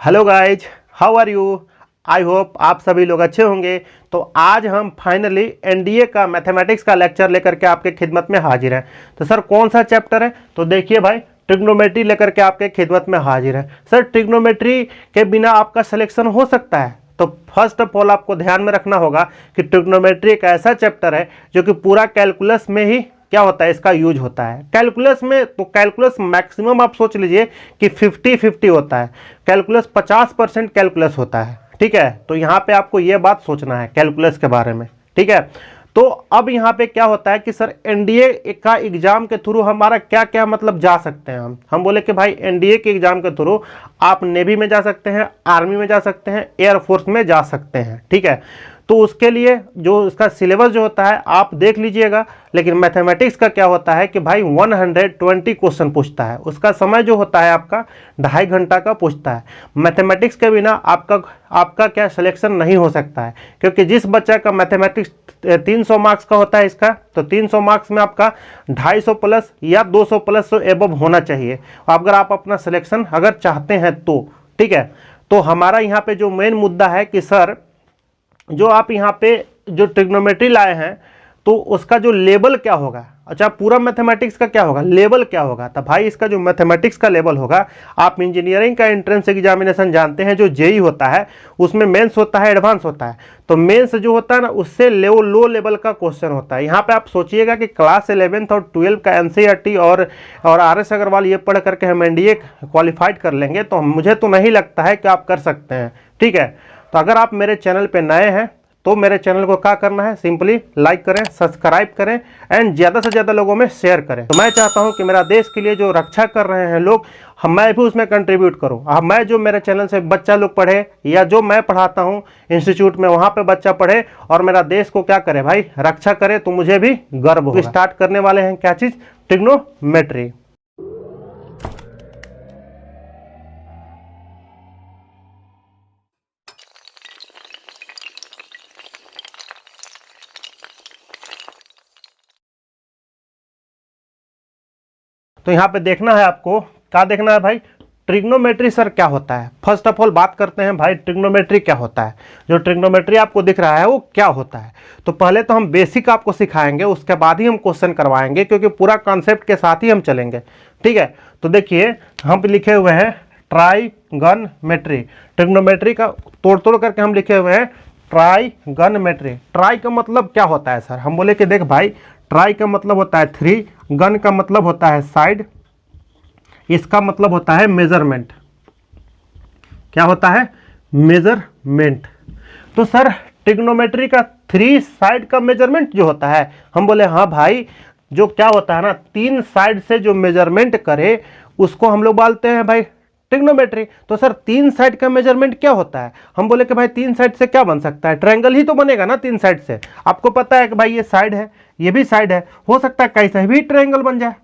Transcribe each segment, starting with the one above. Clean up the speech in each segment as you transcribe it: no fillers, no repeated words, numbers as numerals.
Hello guys, how are you. I hope आप सभी लोग अच्छे होंगे। तो आज हम फाइनली एनडीए का मैथमेटिक्स का लेक्चर लेकर के आपके खिदमत में हाजिर हैं। तो सर कौन सा चैप्टर है? तो देखिए भाई, ट्रिग्नोमेट्री लेकर के आपके खिदमत में हाजिर है। सर ट्रिग्नोमेट्री के बिना आपका सिलेक्शन हो सकता है? तो फर्स्ट ऑफ ऑल आपको ध्यान में रखना होगा कि ट्रिग्नोमेट्री एक ऐसा चैप्टर है जो कि पूरा कैलकुलस में ही क्या होता है, इसका यूज होता है। कैलकुलस में तो कैलकुलस मैक्सिमम आप सोच लीजिए कि 50-50 होता है। कैलकुलस 50% कैलकुलस होता है, ठीक है। तो यहाँ पे आपको ये बात सोचना है कैलकुलस के बारे में, ठीक है। तो अब यहाँ पे क्या होता है कि सर एनडीए का एग्जाम के थ्रू हमारा क्या क्या मतलब जा सकते हैं हम बोले कि भाई एनडीए के एग्जाम के थ्रू आप नेवी में जा सकते हैं, आर्मी में जा सकते हैं, एयरफोर्स में जा सकते हैं, ठीक है। तो उसके लिए जो इसका सिलेबस जो होता है आप देख लीजिएगा। लेकिन मैथमेटिक्स का क्या होता है कि भाई 120 क्वेश्चन पूछता है। उसका समय जो होता है आपका 2.5 घंटा का पूछता है। मैथमेटिक्स के बिना आपका क्या सिलेक्शन नहीं हो सकता है, क्योंकि जिस बच्चा का मैथमेटिक्स 300 मार्क्स का होता है इसका, तो 300 मार्क्स में आपका 250 प्लस या 200 प्लस एबव होना चाहिए अगर आप अपना सिलेक्शन अगर चाहते हैं तो, ठीक है। तो हमारा यहाँ पे जो मेन मुद्दा है कि सर जो आप यहाँ पे जो ट्रिग्नोमेट्री लाए हैं तो उसका जो लेवल क्या होगा। अच्छा, पूरा मैथमेटिक्स का क्या होगा, लेवल क्या होगा? तो भाई इसका जो मैथमेटिक्स का लेवल होगा, आप इंजीनियरिंग का एंट्रेंस एग्जामिनेशन जानते हैं, जो जेई होता है उसमें मेंस होता है, एडवांस होता है। तो मेंस जो होता है ना, उससे लो लेवल का क्वेश्चन होता है। यहाँ पे आप सोचिएगा कि क्लास 11th और 12 का एनसीईआरटी और RS अग्रवाल ये पढ़ करके हम एनडीए क्वालिफाइड कर लेंगे, तो मुझे तो नहीं लगता है कि आप कर सकते हैं, ठीक है। तो अगर आप मेरे चैनल पे नए हैं तो मेरे चैनल को क्या करना है, सिंपली लाइक करें, सब्सक्राइब करें एंड ज़्यादा से ज़्यादा लोगों में शेयर करें। तो मैं चाहता हूं कि मेरा देश के लिए जो रक्षा कर रहे हैं लोग, मैं भी उसमें कंट्रीब्यूट करूं। अब मैं जो मेरे चैनल से बच्चा लोग पढ़े या जो मैं पढ़ाता हूं इंस्टीट्यूट में, वहां पे बच्चा पढ़े और मेरा देश को क्या करे भाई, रक्षा करे, तो मुझे भी गर्व होगा। स्टार्ट करने वाले हैं क्या चीज़, ट्रिग्नोमेट्री। तो यहाँ पे देखना है आपको, क्या देखना है भाई, ट्रिग्नोमेट्री सर क्या होता है। फर्स्ट ऑफ ऑल बात करते हैं भाई ट्रिग्नोमेट्री क्या होता है। जो ट्रिग्नोमेट्री आपको दिख रहा है वो क्या होता है। तो पहले तो हम बेसिक आपको सिखाएंगे, उसके बाद ही हम क्वेश्चन करवाएंगे, क्योंकि पूरा कॉन्सेप्ट के साथ ही हम चलेंगे, ठीक है। तो देखिए हम पे लिखे हुए हैं ट्राइगनमेट्री। ट्रिग्नोमेट्री का तोड़ करके हम लिखे हुए हैं ट्राइगनमेट्री। ट्राई का मतलब क्या होता है सर? हम बोले कि देख भाई, ट्राई का मतलब होता है 3, गन का मतलब होता है साइड, इसका मतलब होता है मेजरमेंट। क्या होता है? मेजरमेंट। तो सर ट्रिग्नोमेट्री का 3 साइड का मेजरमेंट जो होता है, हम बोले हाँ भाई, जो क्या होता है ना, 3 साइड से जो मेजरमेंट करे उसको हम लोग बोलते हैं भाई ट्रिग्नोमेट्री। तो सर 3 साइड का मेजरमेंट क्या होता है? हम बोले कि भाई 3 साइड से क्या बन सकता है, ट्रायंगल ही तो बनेगा ना 3 साइड से। आपको पता है कि भाई ये साइड है, ये भी साइड है, हो सकता है कैसे भी ट्रायंगल बन जाए,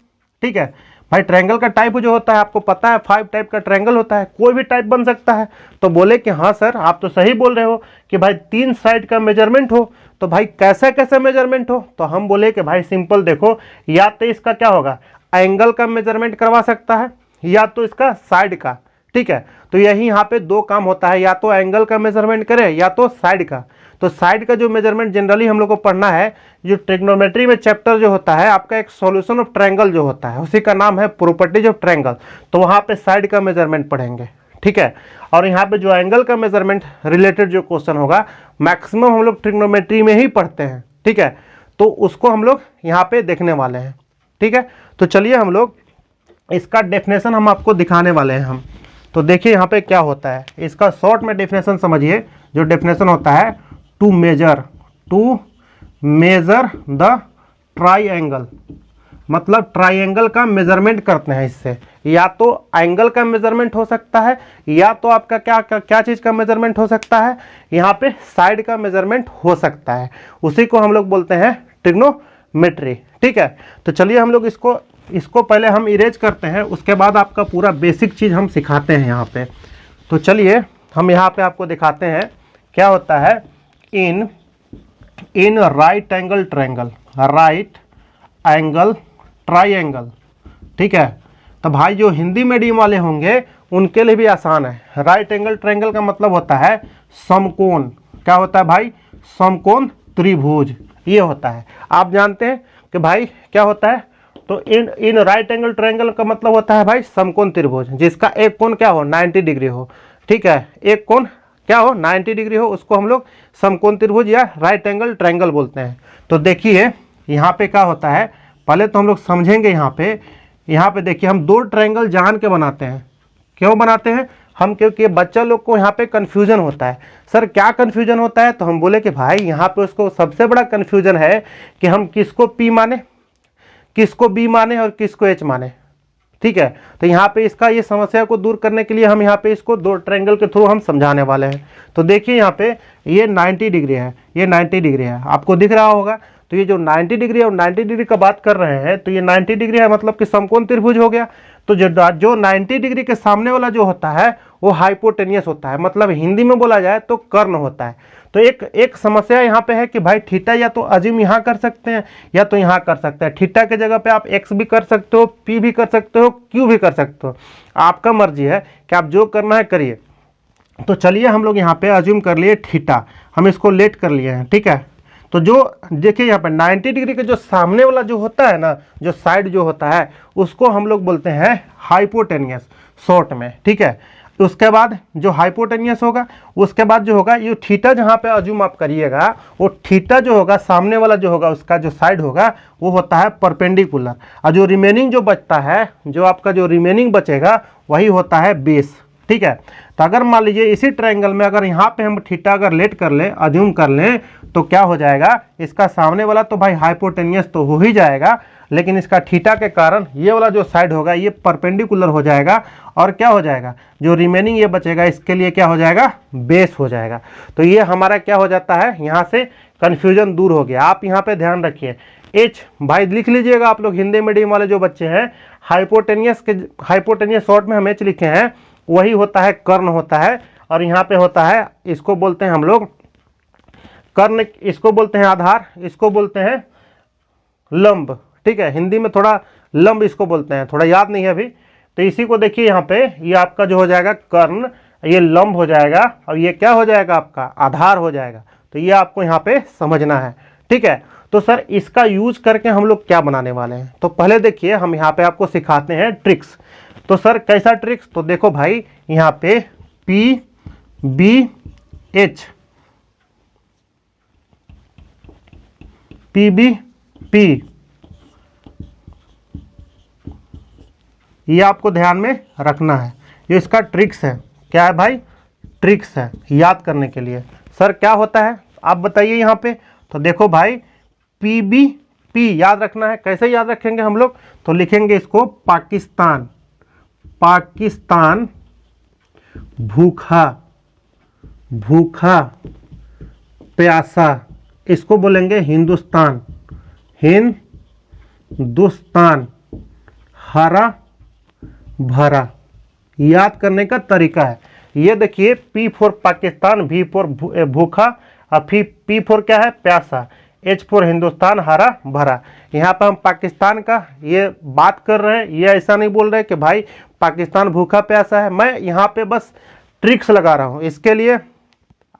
ठीक है भाई। ट्रायंगल का टाइप जो होता है आपको पता है, 5 टाइप का ट्रायंगल होता है, कोई भी टाइप बन सकता है। तो बोले कि हाँ सर आप तो सही बोल रहे हो कि भाई 3 साइड का मेजरमेंट हो, तो भाई कैसा कैसा मेजरमेंट हो। तो हम बोले कि भाई सिंपल देखो, या तो इसका क्या होगा, एंगल का मेजरमेंट करवा सकता है, या तो इसका साइड का, ठीक है। तो यही यहाँ पे 2 काम होता है, या तो एंगल का मेजरमेंट करे या तो साइड का। तो साइड का जो मेजरमेंट जनरली हम लोग को पढ़ना है, जो ट्रिग्नोमेट्री में चैप्टर जो होता है आपका, एक सॉल्यूशन ऑफ ट्रायंगल जो होता है, उसी का नाम है प्रॉपर्टीज ऑफ ट्रायंगल। तो वहाँ पे साइड का मेजरमेंट पढ़ेंगे, ठीक है। और यहाँ पे जो एंगल का मेजरमेंट रिलेटेड जो क्वेश्चन होगा, मैक्सिमम हम लोग ट्रिग्नोमेट्री में ही पढ़ते हैं, ठीक है। तो उसको हम लोग यहाँ पे देखने वाले हैं, ठीक है। तो चलिए हम लोग इसका डेफिनेशन हम आपको दिखाने वाले हैं हम। तो देखिए यहाँ पे क्या होता है, इसका शॉर्ट में डेफिनेशन समझिए। जो डेफिनेशन होता है, टू मेजर द ट्राइंगल, मतलब ट्राइंगल का मेजरमेंट करते हैं इससे। या तो एंगल का मेजरमेंट हो सकता है, या तो आपका क्या चीज़ का मेजरमेंट हो सकता है, यहाँ पे साइड का मेजरमेंट हो सकता है। उसी को हम लोग बोलते हैं ट्रिग्नोमेट्री, ठीक है। तो चलिए हम लोग इसको पहले हम इरेज करते हैं, उसके बाद आपका पूरा बेसिक चीज़ हम सिखाते हैं यहाँ पे। तो चलिए हम यहाँ पे आपको दिखाते हैं क्या होता है in right angle triangle, right angle triangle, ठीक है। तो भाई जो हिंदी मीडियम वाले होंगे उनके लिए भी आसान है। राइट एंगल ट्रायंगल का मतलब होता है समकोण। क्या होता है भाई? समकोण त्रिभुज, ये होता है। आप जानते हैं कि भाई क्या होता है? तो इन राइट एंगल ट्रायंगल का मतलब होता है भाई समकोण त्रिभुज, जिसका एक कोण क्या हो? 90 डिग्री हो। ठीक है, एक कोण क्या हो? 90 डिग्री हो, उसको हम लोग समकोण त्रिभुज या राइट एंगल ट्रायंगल बोलते हैं। तो देखिए यहाँ पे क्या होता है, पहले तो हम लोग समझेंगे। यहाँ पे देखिए हम दो ट्रायंगल जान के बनाते हैं। क्यों बनाते हैं हम? क्योंकि बच्चा लोग को यहाँ पे कन्फ्यूजन होता है। सर क्या कन्फ्यूजन होता है? तो हम बोले कि भाई यहाँ पे उसको सबसे बड़ा कन्फ्यूजन है कि हम किसको पी माने, किसको बी माने और किसको एच माने। ठीक है, तो यहाँ पे इसका ये समस्या को दूर करने के लिए हम यहाँ पे इसको दो ट्रायंगल के थ्रू हम समझाने वाले हैं। तो देखिए यहाँ पे ये 90 डिग्री है, ये 90 डिग्री है, आपको दिख रहा होगा। तो ये जो 90 डिग्री है और 90 डिग्री का बात कर रहे हैं, तो ये 90 डिग्री है मतलब कि समकोण त्रिभुज हो गया। तो जो 90 डिग्री के सामने वाला जो होता है वो हाइपोटेनियस होता है, मतलब हिंदी में बोला जाए तो कर्ण होता है। तो एक समस्या यहाँ पे है कि भाई थीटा या तो अज्यूम यहाँ कर सकते हैं या तो यहाँ कर सकते हैं। थीटा के जगह पे आप एक्स भी कर सकते हो, पी भी कर सकते हो, क्यू भी कर सकते हो, आपका मर्जी है कि आप जो करना है करिए। तो चलिए हम लोग यहाँ पे अज्यूम कर लिए थीटा, हम इसको लेट कर लिए हैं। ठीक है, तो जो देखिए यहाँ पे 90 डिग्री के जो सामने वाला जो होता है ना, जो साइड जो होता है, उसको हम लोग बोलते हैं हाइपोटेनियस शॉर्ट में। ठीक है, उसके बाद जो हाइपोटेनियस होगा, उसके बाद जो होगा ये थीटा, जहाँ पे अज्यूम आप करिएगा वो थीटा जो होगा सामने वाला जो होगा उसका जो साइड होगा वो होता है परपेंडिकुलर, और जो रिमेनिंग जो बचता है, जो आपका जो रिमेनिंग बचेगा वही होता है बेस। ठीक है, तो अगर मान लीजिए इसी ट्रायंगल में अगर यहाँ पे हम थीटा अगर लेट कर लें, अज्यूम कर लें, तो क्या हो जाएगा? इसका सामने वाला तो भाई हाइपोटेनियस तो हो ही जाएगा, लेकिन इसका थीटा के कारण ये वाला जो साइड होगा ये परपेंडिकुलर हो जाएगा, और क्या हो जाएगा? जो रिमेनिंग ये बचेगा इसके लिए क्या हो जाएगा? बेस हो जाएगा। तो ये हमारा क्या हो जाता है? यहाँ से कन्फ्यूजन दूर हो गया। आप यहाँ पे ध्यान रखिए, एच भाई लिख लीजिएगा आप लोग, हिंदी मीडियम वाले जो बच्चे हैं, हाइपोटेनियस शॉर्ट में हम एच लिखे हैं, वही होता है कर्ण होता है। और यहाँ पे होता है, इसको बोलते हैं हम लोग कर्ण, इसको बोलते हैं आधार, इसको बोलते हैं लंब। ठीक है, हिंदी में थोड़ा लंब इसको बोलते हैं, थोड़ा याद नहीं है अभी। तो इसी को देखिए यहाँ पे, ये आपका जो हो जाएगा कर्ण, ये लंब हो जाएगा, और ये क्या हो जाएगा? आपका आधार हो जाएगा। तो ये आपको यहाँ पे समझना है। ठीक है, तो सर इसका यूज करके हम लोग क्या बनाने वाले हैं? तो पहले देखिए हम यहाँ पे आपको सिखाते हैं ट्रिक्स। तो सर कैसा ट्रिक्स? तो देखो भाई यहाँ पे P B H, P B P, ये आपको ध्यान में रखना है। ये इसका ट्रिक्स है। क्या है भाई? ट्रिक्स है याद करने के लिए। सर क्या होता है आप बताइए यहाँ पे। तो देखो भाई पी बी पी याद रखना है। कैसे याद रखेंगे हम लोग? तो लिखेंगे इसको पाकिस्तान, पाकिस्तान भूखा, भूखा प्यासा, इसको बोलेंगे हिंदुस्तान, हिंदुस्तान हरा भरा। याद करने का तरीका है ये। देखिए पी फॉर पाकिस्तान, भी फॉर भूखा, और पी फॉर क्या है? प्यासा, एच फॉर हिंदुस्तान हरा भरा। यहाँ पर हम पाकिस्तान का ये बात कर रहे हैं, ये ऐसा नहीं बोल रहे कि भाई पाकिस्तान भूखा प्यासा है। मैं यहाँ पे बस ट्रिक्स लगा रहा हूँ इसके लिए।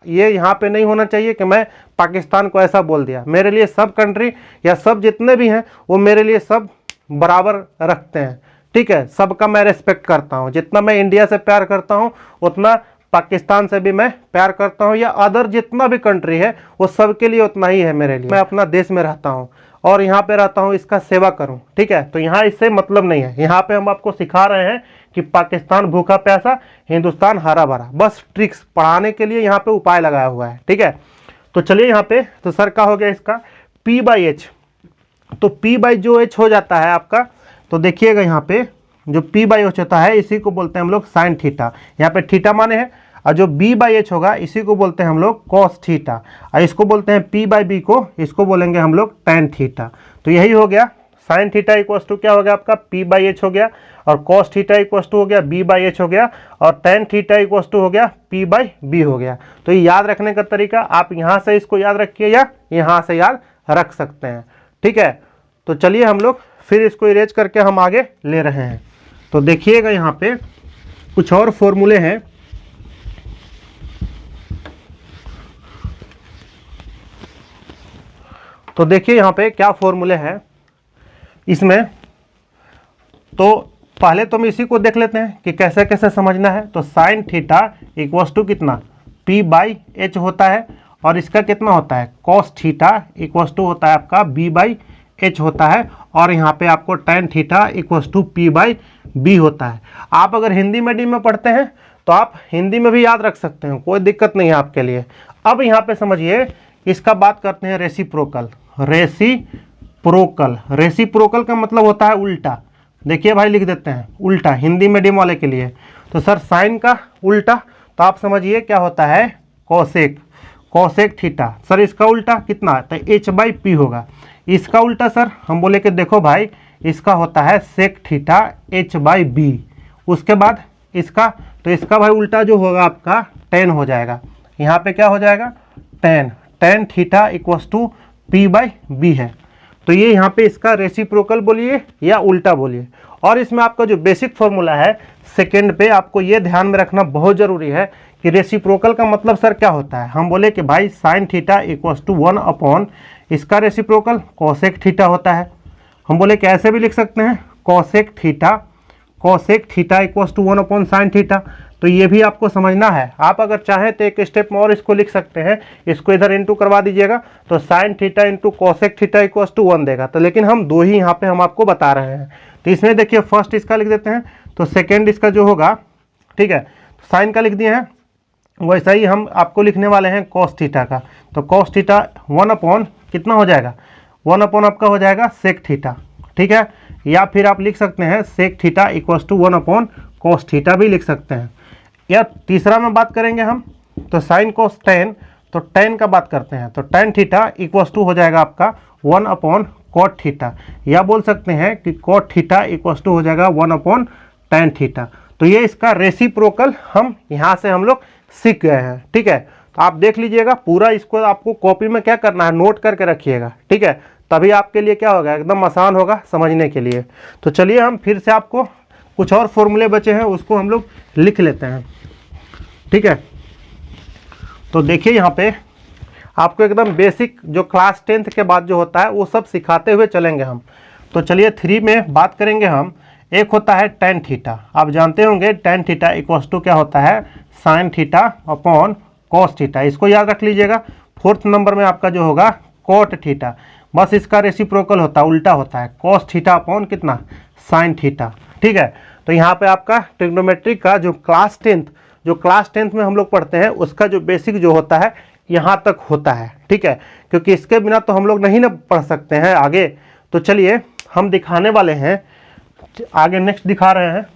ये यहाँ पे नहीं होना चाहिए कि मैं पाकिस्तान को ऐसा बोल दिया। मेरे लिए सब कंट्री या सब जितने भी हैं वो मेरे लिए सब बराबर रखते हैं। ठीक है, सबका मैं रेस्पेक्ट करता हूँ। जितना मैं इंडिया से प्यार करता हूँ उतना पाकिस्तान से भी मैं प्यार करता हूँ, या अदर जितना भी कंट्री है वो सबके लिए उतना ही है मेरे लिए। मैं अपना देश में रहता हूँ और यहाँ पे रहता हूँ, इसका सेवा करूँ। ठीक है, तो यहाँ इससे मतलब नहीं है। यहाँ पे हम आपको सिखा रहे हैं कि पाकिस्तान भूखा प्यासा, हिंदुस्तान हरा भरा। बस ट्रिक्स पढ़ाने के लिए यहाँ पे उपाय लगाया हुआ है। ठीक है, तो चलिए यहाँ पे, तो सर का हो गया इसका P बाई एच। तो P बाई जो एच हो जाता है आपका, तो देखिएगा यहाँ पे जो P बाई एच होता है इसी को बोलते हैं हम लोग साइन थीटा। यहाँ पे थीटा माने हैं, और जो B बाई एच होगा इसी को बोलते हैं हम लोग कॉस थीटा, और इसको बोलते हैं P बाई बी को, इसको बोलेंगे हम लोग टेन थीटा। तो यही हो गया साइन थीटा इक्वस टू क्या हो गया आपका P बाई एच हो गया, और कॉस थीटा इक्वस टू हो गया B बाई एच हो गया, और टेन थीटा इक्वस टू हो गया P बाई बी हो गया। तो ये याद रखने का तरीका, आप यहाँ से इसको याद रखिए या यहाँ से याद रख सकते हैं। ठीक है, तो चलिए हम लोग फिर इसको इरेज करके हम आगे ले रहे हैं। तो देखिएगा यहाँ पे कुछ और फॉर्मूले हैं। तो देखिए यहाँ पे क्या फॉर्मूले हैं इसमें। तो पहले तो हम इसी को देख लेते हैं कि कैसे कैसे समझना है। तो साइन थीटा इक्वल्स टू कितना, p बाई एच होता है, और इसका कितना होता है, कॉस थीटा इक्वल्स टू होता है आपका b बाई एच होता है, और यहाँ पे आपको tan theta equals to p by b होता है। आप अगर हिंदी मीडियम में पढ़ते हैं तो आप हिंदी में भी याद रख सकते हैं, कोई दिक्कत नहीं है आपके लिए। अब यहाँ पे समझिए, इसका बात करते हैं रेसिप्रोकल। रेसिप्रोकल का मतलब होता है उल्टा। देखिए भाई लिख देते हैं उल्टा, हिंदी मीडियम वाले के लिए। तो सर साइन का उल्टा, तो आप समझिए क्या होता है, कोसेक थीटा। सर इसका उल्टा कितना, तो h बाई पी होगा। इसका उल्टा सर हम बोले कि देखो भाई इसका होता है sec theta h by B. उसके बाद इसका, तो इसका भाई उल्टा जो होगा आपका टेन हो जाएगा। यहाँ पे क्या हो जाएगा, tan theta equals to P by B है। तो ये यहाँ पे इसका रेसिप्रोकल बोलिए या उल्टा बोलिए। और इसमें आपका जो बेसिक फॉर्मूला है सेकेंड पे, आपको ये ध्यान में रखना बहुत ज़रूरी है कि रेसिप्रोकल का मतलब सर क्या होता है। हम बोले कि भाई sine theta equals to 1 upon इसका रेसिप्रोकल कोसेक थीटा होता है। हम बोले कि ऐसे भी लिख सकते हैं cosec theta equals to 1 upon sine theta. तो ये भी आपको समझना है। आप अगर चाहें तो एक स्टेप में और इसको लिख सकते हैं, इसको इधर इंटू करवा दीजिएगा, तो sine theta into cosec theta equals to 1 देगा। तो लेकिन हम दो ही यहाँ पे हम आपको बता रहे हैं। तो इसमें देखिए फर्स्ट इसका लिख देते हैं, तो सेकेंड इसका जो होगा, ठीक है, तो साइन का लिख दिए हैं, वैसा ही हम आपको लिखने वाले हैं कॉस थीटा का। तो कॉस थीटा 1 अपॉन कितना हो जाएगा, 1 अपॉन आपका हो जाएगा सेक थीटा, ठीक है। या फिर आप लिख सकते हैं sec theta equals to 1 upon cos theta भी लिख सकते हैं। या तीसरा में बात करेंगे हम, तो साइन कोस टेन, तो टेन का बात करते हैं, तो टेन थीटा इक्वल्स टू हो जाएगा आपका 1 अपॉन कॉट थीटा। या बोल सकते हैं कि कॉट थीटा इक्वल्स टू हो जाएगा 1 अपॉन टेन थीटा। तो ये इसका रेसिप्रोकल हम यहाँ से हम लोग सीख गए हैं, ठीक है। तो आप देख लीजिएगा पूरा, इसको आपको कॉपी में क्या करना है, नोट करके रखिएगा, ठीक है। तभी आपके लिए क्या होगा, एकदम आसान होगा समझने के लिए। तो चलिए हम फिर से आपको कुछ और फॉर्मूले बचे हैं उसको हम लोग लिख लेते हैं, ठीक है। तो देखिए यहाँ पे आपको एकदम बेसिक जो क्लास 10th के बाद जो होता है वो सब सिखाते हुए चलेंगे हम। तो चलिए 3 में बात करेंगे हम। एक होता है टेन थीटा, आप जानते होंगे टेन थीटा इक्वल्स टू क्या होता है, sine theta upon cos theta, इसको याद रख लीजिएगा। 4th नंबर में आपका जो होगा कॉट थीटा, बस इसका रेसिप्रोकल होता है, उल्टा होता है, कॉस थीटा अपॉन कितना, साइन थीटा, ठीक है। तो यहाँ पे आपका ट्रिग्नोमेट्री का जो क्लास 10th में हम लोग पढ़ते हैं उसका जो बेसिक जो होता है यहाँ तक होता है, ठीक है। क्योंकि इसके बिना तो हम लोग नहीं ना पढ़ सकते हैं आगे। तो चलिए हम दिखाने वाले हैं आगे, नेक्स्ट दिखा रहे हैं।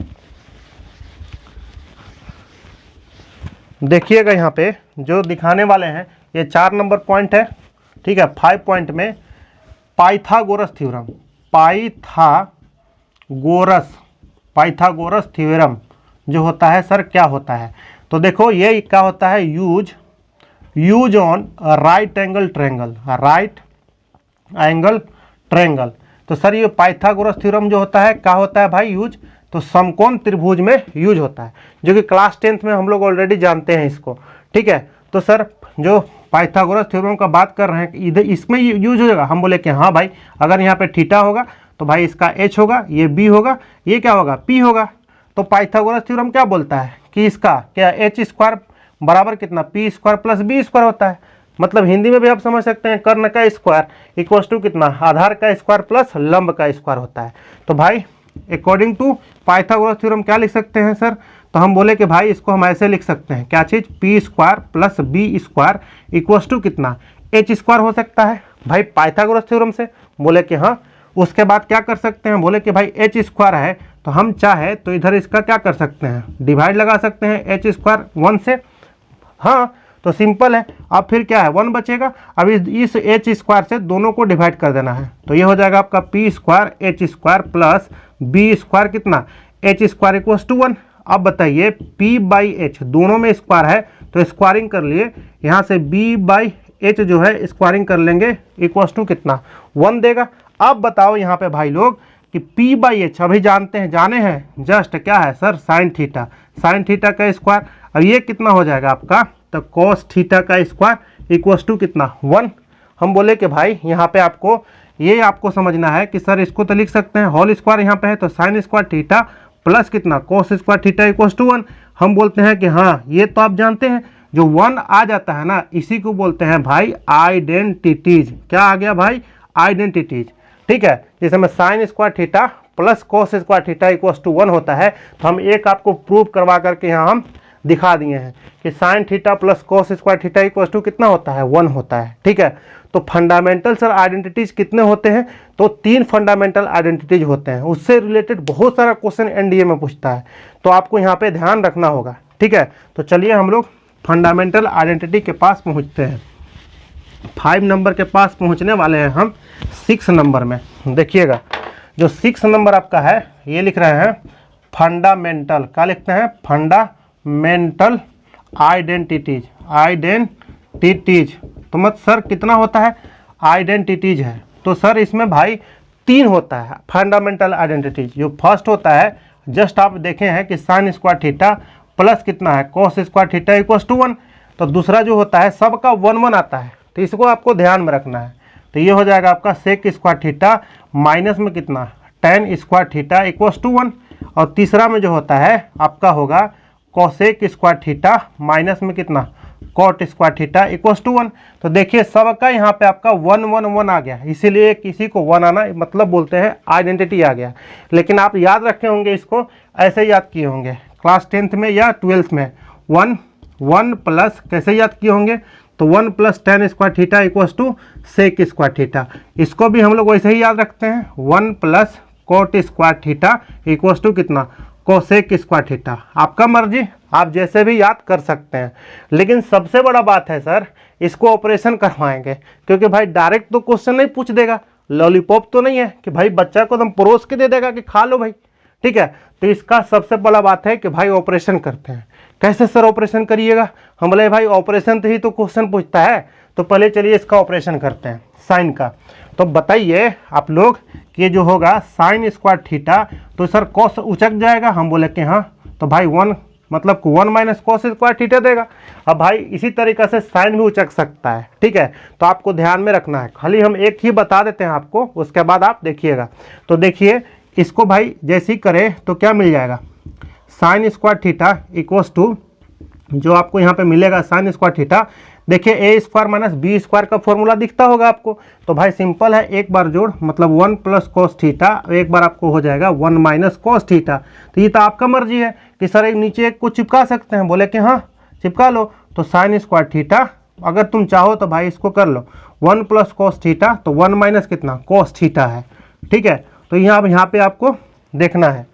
देखिएगा यहाँ पे जो दिखाने वाले हैं ये 4 नंबर पॉइंट है, ठीक है। 5 पॉइंट में पाइथागोरस थ्योरम जो होता है सर क्या होता है। तो देखो ये क्या होता है, use on right angle triangle. तो सर ये पाइथागोरस थ्योरम जो होता है क्या होता है भाई, यूज, तो समकोण त्रिभुज में यूज होता है, जो कि क्लास 10th में हम लोग ऑलरेडी जानते हैं इसको, ठीक है। तो सर जो पाइथागोरस थ्योरम का बात कर रहे हैं इधर इसमें यूज होगा। हम बोले कि हाँ भाई अगर यहाँ पे थीटा होगा तो भाई इसका h होगा, ये b होगा, ये क्या होगा, p होगा। तो पाइथागोरस थ्योरम क्या बोलता है कि इसका क्या h स्क्वायर बराबर कितना, p square plus b square होता है। मतलब हिंदी में भी आप समझ सकते हैं कर्ण का स्क्वायर इक्वल्स टू कितना, आधार का स्क्वायर प्लस लंब का स्क्वायर होता है। तो भाई अकॉर्डिंग टू पाइथागोरस थ्योरम क्या लिख सकते हैं सर, तो हम बोले कि भाई इसको हम ऐसे लिख सकते हैं, क्या चीज़, p square plus b square equals to कितना, h स्क्वायर हो सकता है भाई पाइथागोरस थ्योरम से। बोले कि हाँ। उसके बाद क्या कर सकते हैं, बोले कि भाई h स्क्वायर है तो हम चाहे तो इधर इसका क्या कर सकते हैं, डिवाइड लगा सकते हैं h स्क्वायर 1 से। हाँ तो सिंपल है। अब फिर क्या है, 1 बचेगा। अब इस h स्क्वायर से दोनों को डिवाइड कर देना है, तो ये हो जाएगा आपका p square h square plus b square कितना, h स्क्वायर इक्वल्स टू 1। अब बताइए p बाई h दोनों में स्क्वायर है तो स्क्वायरिंग कर लिए, यहाँ से b बाई h जो है स्क्वायरिंग कर लेंगे इक्वल्स टू कितना, 1 देगा। अब बताओ यहाँ पे भाई लोग कि P/H अभी जाने हैं जस्ट क्या है sir, sine theta, sine theta का स्क्वायर। अब ये कितना हो जाएगा आपका, तो कॉस थीटा का स्क्वायर इक्वल्स टू कितना 1। हम बोले कि भाई यहाँ पे आपको समझना है कि सर इसको तो लिख सकते हैं होल स्क्वायर यहाँ पे है, तो साइन स्क्वायर थीटा प्लस कितना cos square theta equals to 1। हम बोलते हैं कि हाँ ये तो आप जानते हैं, जो 1 आ जाता है ना इसी को बोलते हैं भाई आइडेंटिटीज। क्या आ गया भाई, आइडेंटिटीज। ठीक है, जैसे में sine square theta plus cos square theta equals to 1 होता है, तो हम एक आपको प्रूव करवा करके यहाँ हम दिखा दिए हैं कि sine theta plus cos square theta equals to कितना होता है, 1 होता है। ठीक है, तो फंडामेंटल सर आइडेंटिटीज कितने होते हैं, तो 3 फंडामेंटल आइडेंटिटीज होते हैं। उससे रिलेटेड बहुत सारा क्वेश्चन एनडीए में पूछता है, तो आपको यहाँ पे ध्यान रखना होगा। ठीक है, तो चलिए हम लोग फंडामेंटल आइडेंटिटी के पास पहुँचते हैं। 5 नंबर के पास पहुँचने वाले हैं हम 6 नंबर में। देखिएगा जो 6 नंबर आपका है ये लिख रहे हैं फंडामेंटल, क्या लिखते हैं, फंडामेंटल आइडेंटिटीज। आइडेंटिटीज तो मत सर कितना होता है, आइडेंटिटीज है तो सर इसमें भाई 3 होता है फंडामेंटल आइडेंटिटीज। जो फर्स्ट होता है जस्ट आप देखे हैं कि साइन स्क्वायर थीटा प्लस कितना है cos square theta equals to 1। तो दूसरा जो होता है सबका 1 आता है, तो इसको आपको ध्यान में रखना है। तो ये हो जाएगा आपका सेक स्क्वायर थीटा माइनस में कितना tan square theta equals to 1। और तीसरा में जो होता है आपका होगा कोसेक स्क्वायर थीटा माइनस में कितना cot square theta equals to 1। तो देखिए सबका यहाँ पे आपका 1 1 1 आ गया, इसीलिए किसी को 1 आना मतलब बोलते हैं आइडेंटिटी आ गया। लेकिन आप याद रखे होंगे, इसको ऐसे याद किए होंगे क्लास 10th में या 12th में, 1 1 प्लस कैसे याद किए होंगे, तो 1 plus tan square theta equals to sec square theta. इसको भी हम लोग वैसे ही याद रखते हैं, 1 plus cot square theta equals to कितना कोसेक स्क्वायर थीटा। आपका मर्जी, आप जैसे भी याद कर सकते हैं। लेकिन सबसे बड़ा बात है सर इसको ऑपरेशन करवाएंगे, क्योंकि भाई डायरेक्ट तो क्वेश्चन नहीं पूछ देगा, लॉलीपॉप तो नहीं है कि भाई बच्चा को एकदम परोस के दे देगा कि खा लो भाई। ठीक है, तो इसका सबसे बड़ा बात है कि भाई ऑपरेशन करते हैं। कैसे सर ऑपरेशन करिएगा, हम बोले भाई ऑपरेशन तो ही तो क्वेश्चन पूछता है, तो पहले चलिए इसका ऑपरेशन करते हैं साइन का। तो बताइए आप लोग कि ये जो होगा साइन स्क्वायर थीटा, तो सर कॉस उचक जाएगा, हम बोले कि हाँ, तो भाई 1 मतलब 1 माइनस कॉस स्क्वायर थीटा देगा। अब भाई इसी तरीक़े से साइन भी उचक सकता है। ठीक है, तो आपको ध्यान में रखना है, खाली हम एक ही बता देते हैं आपको, उसके बाद आप देखिएगा। तो देखिए इसको भाई जैसे ही करें तो क्या मिल जाएगा, sine square theta equals to जो आपको यहाँ पे मिलेगा साइन स्क्वायर थीटा। देखिए A square minus B square का फॉर्मूला दिखता होगा आपको, तो भाई सिंपल है, एक बार जोड़ मतलब 1 प्लस कॉस थीटा, एक बार आपको हो जाएगा 1 माइनस कॉस थीटा। तो ये तो आपका मर्जी है कि सर एक नीचे एक को चिपका सकते हैं, बोले कि हाँ चिपका लो। तो साइन स्क्वायर थीटा अगर तुम चाहो तो भाई इसको कर लो 1 प्लस कॉस थीटा, तो 1 माइनस कितना कॉस थीटा है। ठीक है, तो यहाँ पे आपको देखना है।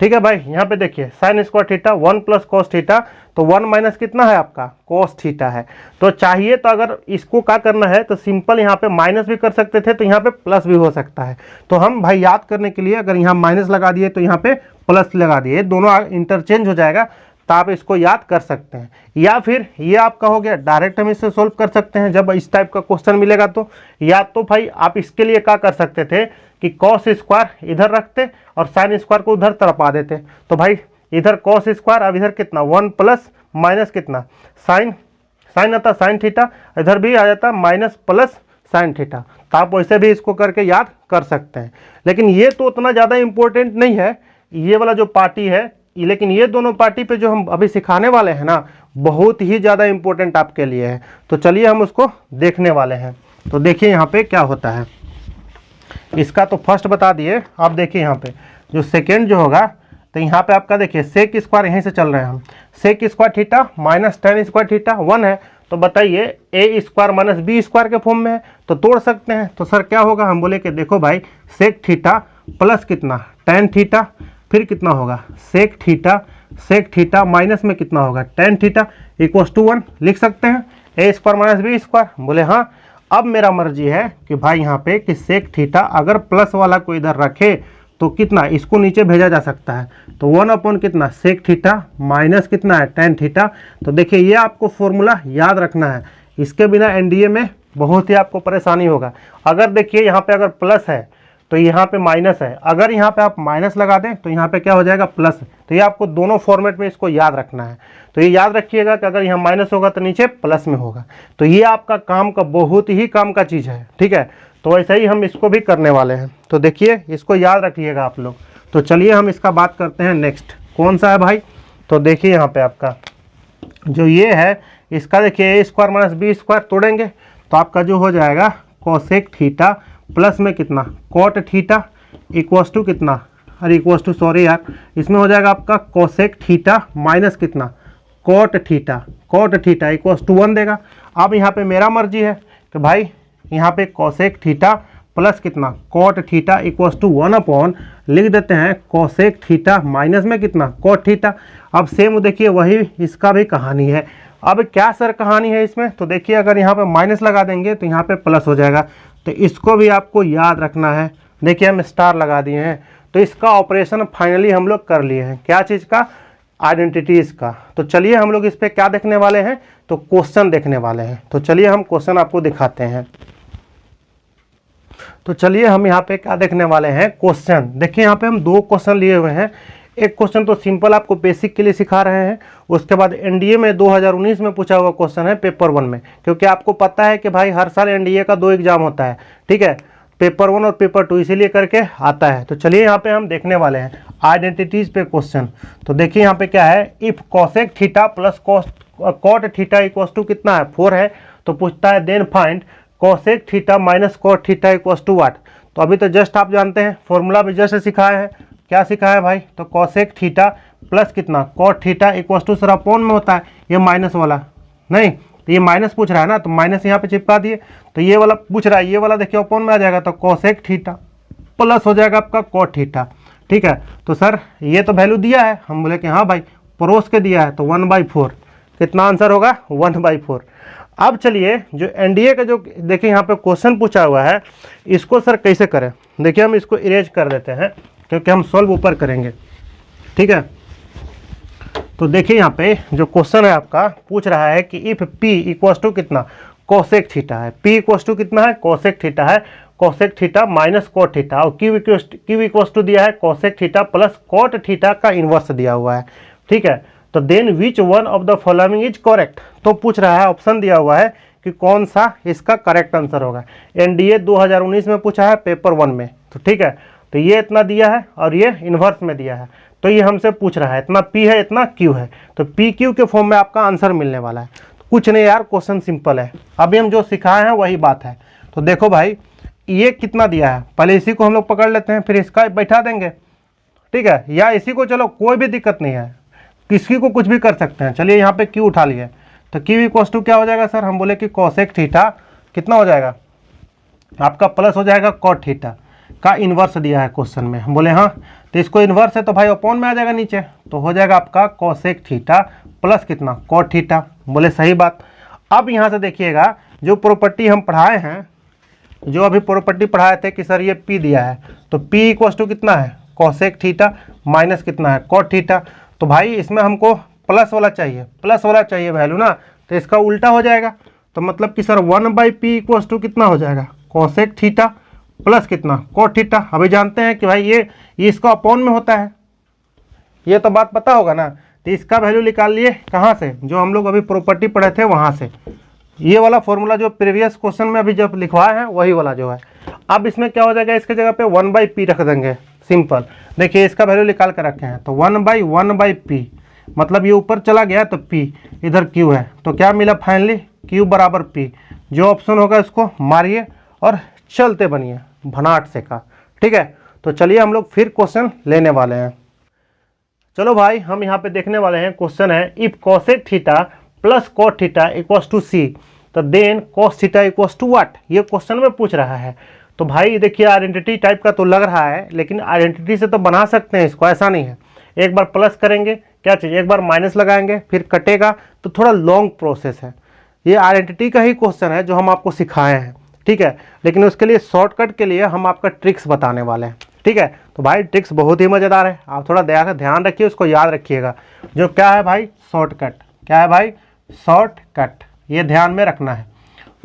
ठीक है भाई, यहाँ पे देखिए sign square theta 1 plus cos theta, तो 1 माइनस कितना है आपका कॉस थीटा है। तो चाहिए तो अगर इसको क्या करना है तो सिंपल यहाँ पे माइनस भी कर सकते थे, तो यहाँ पे प्लस भी हो सकता है। तो हम भाई याद करने के लिए अगर यहाँ माइनस लगा दिए तो यहाँ पे प्लस लगा दिए, दोनों इंटरचेंज हो जाएगा, तो आप इसको याद कर सकते हैं। या फिर ये आपका हो गया डायरेक्ट हम इससे सोल्व कर सकते हैं जब इस टाइप का क्वेश्चन मिलेगा तो। या तो भाई आप इसके लिए क्या कर सकते थे कि कॉस स्क्वायर इधर रखते और साइन स्क्वायर को उधर तरफ आ देते। तो भाई इधर कॉस स्क्वायर, अब इधर कितना 1 प्लस माइनस कितना साइन आता साइन थीटा, इधर भी आ जाता माइनस प्लस साइन थीटा। तो आप वैसे भी इसको करके याद कर सकते हैं। लेकिन ये तो उतना ज़्यादा इम्पोर्टेंट नहीं है ये वाला जो पार्टी है, लेकिन ये दोनों पार्टी पे जो हम अभी सिखाने वाले हैं ना बहुत ही ज़्यादा इम्पोर्टेंट आपके लिए है। तो चलिए हम उसको देखने वाले हैं। तो देखिए यहाँ पे क्या होता है, इसका तो फर्स्ट बता दिए। आप देखिए यहाँ पे जो सेकेंड जो होगा, तो यहाँ पे आपका देखिए सेक स्क्वायर यहीं से चल रहे हैं हम, sec square theta minus tan square theta 1 है। तो बताइए A square minus B square के फॉर्म में है, तो तोड़ सकते हैं। तो सर क्या होगा, हम बोले कि देखो भाई सेक थीटा प्लस कितना टेन थीटा, फिर कितना होगा सेक थीटा माइनस में कितना होगा टेन थीटा इक्वल्स टू 1 लिख सकते हैं। ए स्क्वायर माइनस बी स्क्वायर, बोले हाँ। अब मेरा मर्जी है कि भाई यहाँ पे कि सेक थीटा अगर प्लस वाला को इधर रखे तो कितना इसको नीचे भेजा जा सकता है, तो 1 अपॉन कितना सेक थीटा माइनस कितना है टेन थीटा। तो देखिए ये आपको फॉर्मूला याद रखना है, इसके बिना एनडीए में बहुत ही आपको परेशानी होगा। अगर देखिए यहाँ पे अगर प्लस है तो यहाँ पे माइनस है, अगर यहाँ पे आप माइनस लगा दें तो यहाँ पे क्या हो जाएगा प्लस। तो ये आपको दोनों फॉर्मेट में इसको याद रखना है। तो ये याद रखिएगा कि अगर यहाँ माइनस होगा तो नीचे प्लस में होगा। तो ये आपका काम का बहुत ही काम का चीज़ है, ठीक है। तो वैसे ही हम इसको भी करने वाले हैं, तो देखिए इसको याद रखिएगा आप लोग। तो चलिए हम इसका बात करते हैं नेक्स्ट। कौन सा है भाई? तो देखिए यहाँ पे आपका जो ये है इसका देखिए A square minus B square तोड़ेंगे तो आपका जो हो जाएगा कोसेक थीटा प्लस में कितना कॉट थीटा इक्वस टू कितना, अरे इक्वस टू सॉरी यार, इसमें हो जाएगा आपका कोसेक थीटा माइनस कितना कॉट थीटा इक्वस टू 1 देगा। अब यहाँ पे मेरा मर्जी है कि भाई यहाँ पे कोसेक थीटा प्लस कितना cot theta equals to 1 upon लिख देते हैं कोसेक थीटा माइनस में कितना कॉट थीटा। अब सेम देखिए वही इसका भी कहानी है। अब क्या सर कहानी है इसमें? तो देखिए अगर यहाँ पे माइनस लगा देंगे तो यहाँ पे प्लस हो जाएगा, तो इसको भी आपको याद रखना है। देखिए हम स्टार लगा दिए हैं, तो इसका ऑपरेशन फाइनली हम लोग कर लिए हैं। क्या चीज़ का? आइडेंटिटीज़ का। तो चलिए हम लोग इस पर क्या देखने वाले हैं? तो क्वेश्चन देखने वाले हैं। तो चलिए हम क्वेश्चन आपको दिखाते हैं। तो चलिए हम यहाँ पे क्या देखने वाले हैं? क्वेश्चन। देखिए यहाँ पे हम 2 क्वेश्चन लिए हुए हैं। एक क्वेश्चन तो सिंपल आपको बेसिक के लिए सिखा रहे हैं, उसके बाद एनडीए में 2019 में पूछा हुआ क्वेश्चन है पेपर 1 में, क्योंकि आपको पता है कि भाई हर साल एनडीए का 2 एग्जाम होता है, ठीक है, पेपर 1 और पेपर 2 इसीलिए करके आता है। तो चलिए यहाँ पे हम देखने वाले हैं आइडेंटिटीज पे क्वेश्चन। तो देखिए यहाँ पे क्या है, if cosec theta plus cot theta equals to कितना है 4 है, तो पूछता है then find cosec theta minus cot theta equals to 8। तो अभी तो जस्ट आप जानते हैं, फॉर्मूला भी जस्ट सिखाया है। क्या सिखाया है भाई? तो कोसेक थीटा प्लस कितना cot theta equals to sir upon में होता है, ये माइनस वाला नहीं, तो ये माइनस पूछ रहा है ना, तो माइनस यहाँ पे चिपका दिए। तो ये वाला पूछ रहा है, ये वाला देखिए अपॉन में आ जाएगा, तो कोसेक थीटा प्लस हो जाएगा आपका कॉट थीटा, ठीक है। तो सर ये तो वैल्यू दिया है, हम बोले कि हाँ भाई परोस के दिया है, तो 1/4 कितना आंसर होगा 1/4। अब चलिए जो एनडीए का जो देखिए यहाँ पे क्वेश्चन पूछा हुआ है, इसको सर कैसे करें? देखिए हम इसको इरेज कर देते हैं क्योंकि हम सॉल्व ऊपर करेंगे, ठीक है। तो देखिए यहाँ पे जो क्वेश्चन है आपका पूछ रहा है कि इफ p इक्वस टू कितना कोसेक थीटा है, p इक्वस टू कितना है कोसेक थीटा है, cosec theta minus cot theta, और q इक्वस टू दिया है cosec theta plus cot theta का इन्वर्स दिया हुआ है, ठीक है। तो then which one of the following is correct, तो पूछ रहा है, ऑप्शन दिया हुआ है कि कौन सा इसका करेक्ट आंसर होगा। एनडीए 2019 में पूछा है पेपर 1 में, तो ठीक है। तो ये इतना दिया है और ये इन्वर्स में दिया है, तो ये हमसे पूछ रहा है इतना p है इतना q है, तो p q के फॉर्म में आपका आंसर मिलने वाला है। तो कुछ नहीं यार, क्वेश्चन सिंपल है, अभी हम जो सिखाए हैं वही बात है। तो देखो भाई ये कितना दिया है, पहले इसी को हम लोग पकड़ लेते हैं, फिर इसका बैठा देंगे, ठीक है, या इसी को, चलो कोई भी दिक्कत नहीं है, किसी को कुछ भी कर सकते हैं। चलिए यहाँ पे q उठा लिए, तो q इक्वस टू क्या हो जाएगा सर? हम बोले कि कोसेक थीटा कितना हो जाएगा आपका प्लस हो जाएगा कॉट थीटा का इन्वर्स दिया है क्वेश्चन में, हम बोले हाँ, तो इसको इन्वर्स है तो भाई अपॉन में आ जाएगा नीचे, तो हो जाएगा आपका कोसेक थीटा प्लस कितना कॉट थीटा, बोले सही बात। अब यहाँ से देखिएगा जो प्रॉपर्टी हम पढ़ाए हैं, जो अभी प्रॉपर्टी पढ़ाए थे कि सर ये p दिया है, तो p इक्वस टू कितना है कोसेक थीटा माइनस कितना है कॉट थीटा। तो भाई इसमें हमको प्लस वाला चाहिए वैल्यू ना, तो इसका उल्टा हो जाएगा, तो मतलब कि सर 1/p इक्वस टू कितना हो जाएगा कोसेक थीटा प्लस कितना कॉट थीटा। अभी जानते हैं कि भाई ये इसका अपॉन में होता है, ये तो बात पता होगा ना। तो इसका वैल्यू निकाल लिए कहाँ से? जो हम लोग अभी प्रॉपर्टी पढ़े थे वहाँ से, ये वाला फॉर्मूला जो प्रीवियस क्वेश्चन में अभी जब लिखवाए हैं वही वाला जो है। अब इसमें क्या हो जाएगा, इसके जगह पे 1/p रख देंगे, सिंपल। देखिए इसका वैल्यू निकाल कर रखे हैं, तो 1/p मतलब ये ऊपर चला गया तो p, इधर q है, तो क्या मिला फाइनली q बराबर p। जो ऑप्शन होगा इसको मारिए और चलते बनिए भनाट से का, ठीक है। तो चलिए हम लोग फिर क्वेश्चन लेने वाले हैं। चलो भाई हम यहाँ पे देखने वाले हैं, क्वेश्चन है if cosec theta plus cot theta equals to c, तो then cos theta equals to what, ये क्वेश्चन में पूछ रहा है। तो भाई देखिए आइडेंटिटी टाइप का तो लग रहा है, लेकिन आइडेंटिटी से तो बना सकते हैं इसको, ऐसा नहीं है। एक बार प्लस करेंगे क्या चाहिए, एक बार माइनस लगाएंगे फिर कटेगा, तो थोड़ा लॉन्ग प्रोसेस है। ये आइडेंटिटी का ही क्वेश्चन है जो हम आपको सिखाए हैं, ठीक है। लेकिन उसके लिए शॉर्टकट के लिए हम आपका ट्रिक्स बताने वाले हैं, ठीक है। तो भाई ट्रिक्स बहुत ही मज़ेदार है, आप थोड़ा ध्यान रखिए, उसको याद रखिएगा। जो क्या है भाई शॉर्टकट, क्या है भाई शॉर्टकट, ये ध्यान में रखना है।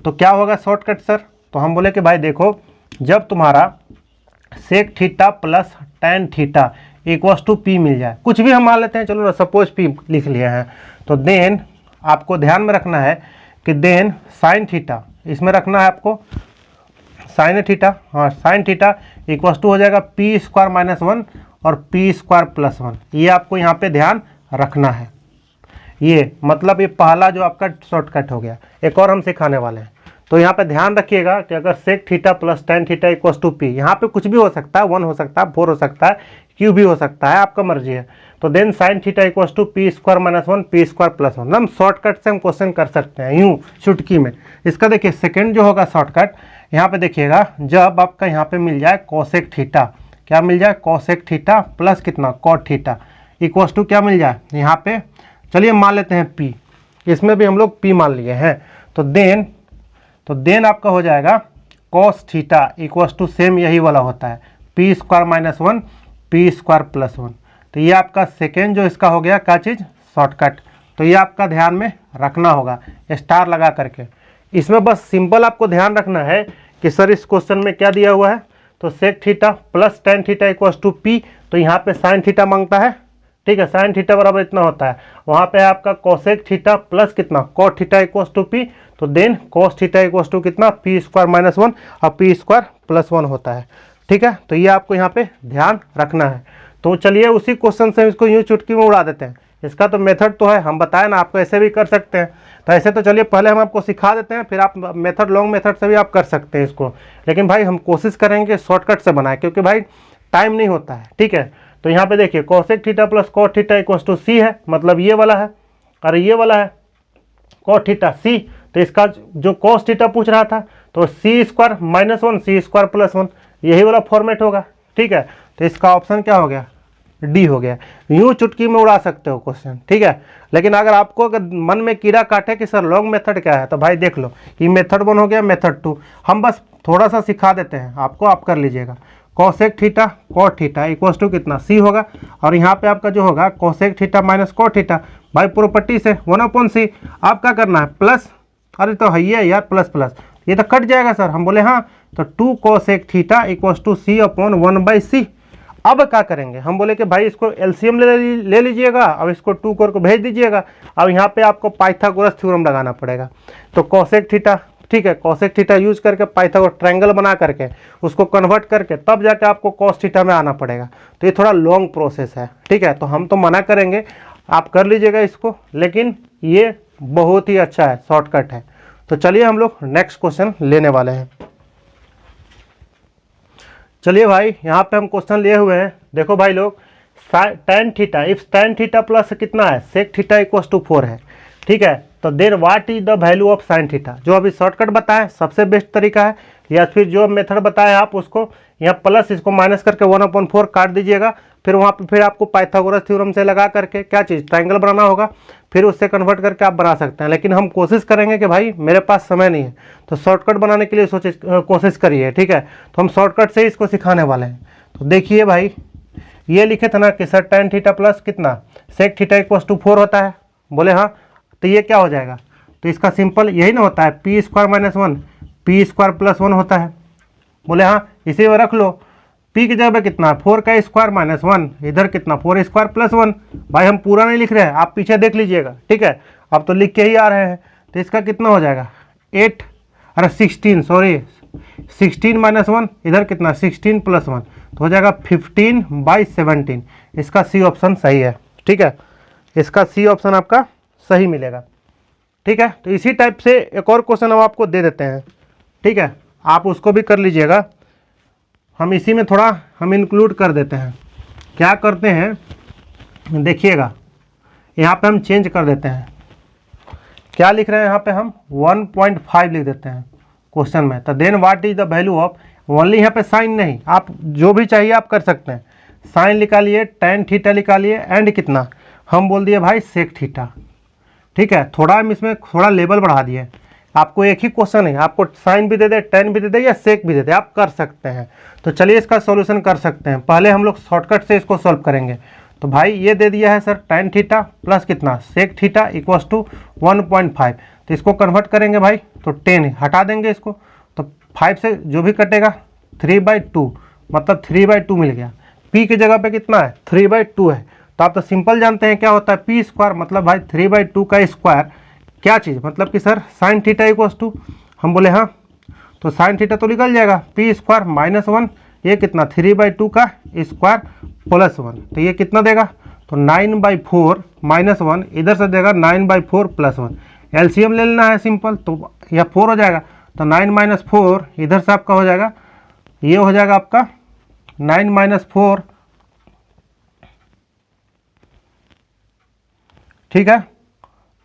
तो क्या होगा शॉर्टकट सर? तो हम बोले कि भाई देखो जब तुम्हारा sec theta plus tan theta equals to p मिल जाए, कुछ भी हम मान लेते हैं, चलो ना सपोज पी लिख लिए हैं, तो देन आपको ध्यान में रखना है कि देन साइन थीटा, इसमें रखना है आपको साइन थीटा, हाँ साइन थीटा इक्वस टू हो जाएगा पी स्क्वायर माइनस वन और पी स्क्वायर प्लस वन, ये आपको यहाँ पे ध्यान रखना है। ये मतलब ये पहला जो आपका शॉर्टकट हो गया। एक और हम सिखाने वाले हैं, तो यहाँ पे ध्यान रखिएगा कि अगर sec theta plus tan theta equals to P, यहाँ पे कुछ भी हो सकता है, 1 हो सकता है, 4 हो सकता है, क्यू भी हो सकता है, आपका मर्जी है। तो then sine theta equals to P square minus one P square plus one, हम शॉर्टकट से हम क्वेश्चन कर सकते हैं यूँ चुटकी में। इसका देखिए सेकेंड जो होगा शॉर्टकट, यहाँ पे देखिएगा जब आपका यहाँ पे मिल जाए कोसेक थीटा, क्या मिल जाए कोसेक थीटा प्लस कितना कॉट थीटा इक्वस टू क्या मिल जाए यहाँ पे, चलिए मान लेते हैं पी, इसमें भी हम लोग पी मान लिए हैं, तो देन आपका हो जाएगा cos theta equals to same यही वाला होता है P square minus one P square plus one. तो ये आपका सेकेंड जो इसका हो गया क्या चीज़ शॉर्टकट, तो ये आपका ध्यान में रखना होगा स्टार लगा करके। इसमें बस सिंपल आपको ध्यान रखना है कि सर इस क्वेश्चन में क्या दिया हुआ है, तो sec theta plus tan theta equals to P, तो यहाँ पे साइन थीटा मांगता है, ठीक है, साइन थीटा बराबर इतना होता है, वहाँ पे आपका कोसेक थीटा प्लस कितना cot theta equals to P, तो then cos theta equals to कितना पी स्क्वायर माइनस वन और पी स्क्वायर प्लस वन होता है, ठीक है। तो ये आपको यहाँ पे ध्यान रखना है। तो चलिए उसी क्वेश्चन से इसको यूँ चुटकी में उड़ा देते हैं। इसका तो मेथड तो है, हम बताए ना आपको, ऐसे भी कर सकते हैं। तो ऐसे तो चलिए पहले हम आपको सिखा देते हैं, फिर आप मेथड लॉन्ग मेथड से भी आप कर सकते हैं इसको, लेकिन भाई हम कोशिश करेंगे शॉर्टकट से बनाए, क्योंकि भाई टाइम नहीं होता है, ठीक है। तो यहाँ पे देखिए cosec theta plus cot theta equals to c है, मतलब ये वाला है, और ये वाला है कॉट थीटा सी, तो इसका जो कॉस थीटा पूछ रहा था तो सी स्क्वायर माइनस वन सी स्क्वायर प्लस वन, यही वाला फॉर्मेट होगा, ठीक है। तो इसका ऑप्शन क्या हो गया, डी हो गया। यूँ चुटकी में उड़ा सकते हो क्वेश्चन, ठीक है। लेकिन अगर आपको अगर मन में कीड़ा काटे कि सर लॉन्ग मेथड क्या है, तो भाई देख लो ये मेथड 1 हो गया, मेथड 2 हम बस थोड़ा सा सिखा देते हैं आपको, आप कर लीजिएगा। Cosec theta cot theta equals to कितना सी होगा, और यहाँ पे आपका जो होगा cosec theta minus cot theta, भाई प्रॉपर्टी से 1/c, आप क्या करना है प्लस, अरे तो है ये यार प्लस प्लस, ये तो कट जाएगा सर, हम बोले हाँ, तो 2 cosec theta equals to C upon 1/c। अब क्या करेंगे, हम बोले कि भाई इसको एलसीएम ले लीजिएगा, अब इसको 2 को भेज दीजिएगा। अब यहाँ पे आपको पाइथागोरस थ्योरम लगाना पड़ेगा, तो कोसेक थीटा, ठीक है, कोसेक थीटा यूज करके पाइथागोरस ट्रायंगल बना करके उसको कन्वर्ट करके तब जाके आपको कॉस थीटा में आना पड़ेगा। तो ये थोड़ा लॉन्ग प्रोसेस है, ठीक है। तो हम तो मना करेंगे, आप कर लीजिएगा इसको, लेकिन ये बहुत ही अच्छा है, शॉर्टकट है। तो चलिए हम लोग नेक्स्ट क्वेश्चन लेने वाले हैं। चलिए भाई यहाँ पे हम क्वेश्चन लिए हुए हैं, देखो भाई लोग, tan theta if tan theta plus कितना है सेक थीटा इक्वस टू 4 है, ठीक है। तो then what is the value of sine theta, जो अभी शॉर्टकट बताएं सबसे बेस्ट तरीका है, या फिर जो मेथड बताएं आप उसको यहाँ प्लस इसको माइनस करके 1/4 काट दीजिएगा, फिर वहाँ पे फिर आपको पाइथागोरस थ्योरम से लगा करके क्या चीज़ ट्रायंगल बनाना होगा, फिर उससे कन्वर्ट करके आप बना सकते हैं। लेकिन हम कोशिश करेंगे कि भाई मेरे पास समय नहीं है, तो शॉर्टकट बनाने के लिए कोशिश करिए, ठीक है। तो हम शॉर्टकट से ही इसको सिखाने वाले हैं। तो देखिए भाई ये लिखे थे ना कि सर टेन थीटा प्लस कितना सेक थीटा इक्वस टू 4 होता है, बोले हाँ, तो ये क्या हो जाएगा, तो इसका सिंपल यही ना होता है P square minus one P square plus one होता है, बोले हाँ, इसी में रख लो। पी की जगह पे कितना 4 का स्क्वायर माइनस वन, इधर कितना 4 स्क्वायर प्लस वन, भाई हम पूरा नहीं लिख रहे हैं, आप पीछे देख लीजिएगा, ठीक है। अब तो लिख के ही आ रहे हैं, तो इसका कितना हो जाएगा 8 अरे 16 सॉरी 16 माइनस वन, इधर कितना 16 प्लस वन, तो हो जाएगा 15/17। इसका सी ऑप्शन सही है, ठीक है, इसका सी ऑप्शन आपका सही मिलेगा, ठीक है। तो इसी टाइप से एक और क्वेश्चन हम आपको दे देते हैं, ठीक है, आप उसको भी कर लीजिएगा। हम इसी में थोड़ा हम इंक्लूड कर देते हैं, क्या करते हैं देखिएगा, यहाँ पे हम चेंज कर देते हैं, क्या लिख रहे हैं यहाँ पे हम 1.5 लिख देते हैं क्वेश्चन में। तो then what is the value of, only यहाँ पे साइन नहीं, आप जो भी चाहिए आप कर सकते हैं, साइन निकालिए, टेन थीटा निकालिए, एंड कितना हम बोल दिए भाई सेक थीटा, ठीक है। थोड़ा हम इसमें थोड़ा लेवल बढ़ा दिए, आपको एक ही क्वेश्चन है, आपको साइन भी दे दे, टेन भी दे दे, या सेक भी दे दे, आप कर सकते हैं। तो चलिए इसका सॉल्यूशन कर सकते हैं। पहले हम लोग शॉर्टकट से इसको सॉल्व करेंगे। तो भाई ये दे दिया है सर टेन थीटा प्लस कितना सेक थीटा इक्वस टू 1.5, तो इसको कन्वर्ट करेंगे भाई, तो 10 हटा देंगे इसको, तो 5 से जो भी कटेगा 3/2, मतलब 3/2 मिल गया। p की जगह पे कितना है 3/2 है। तो आप तो सिंपल जानते हैं क्या होता है p स्क्वायर, मतलब भाई 3/2 का स्क्वायर क्या चीज़, मतलब कि sir sine theta equals to, हम बोले हाँ, तो साइन थीटा तो निकल जाएगा p स्क्वायर -1, ये कितना 3/2 का स्क्वायर +1, तो ये कितना देगा, तो 9/4 -1 इधर से देगा 9/4 +1, एलसीएम ले लेना है सिंपल, तो यह 4 हो जाएगा, तो 9 - 4 इधर से आपका हो जाएगा, ये हो जाएगा आपका 9 - 4, ठीक है,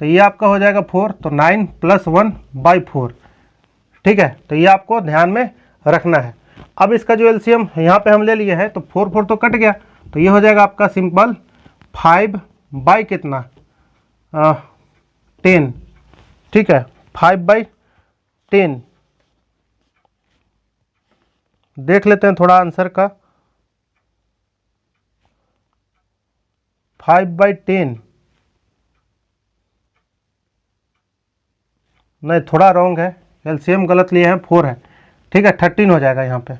तो ये आपका हो जाएगा 4, तो 9 + 1/4, ठीक है, तो ये आपको ध्यान में रखना है। अब इसका जो एलसीएम यहाँ पे हम ले लिए हैं, तो 4 तो कट गया, तो ये हो जाएगा आपका सिंपल 5 कितना 10, ठीक है, 5/10। देख लेते हैं थोड़ा आंसर का, 5/10 नहीं, थोड़ा रॉन्ग है, एलसीएम गलत लिए हैं, 4 है, ठीक है, 13 हो जाएगा यहाँ पे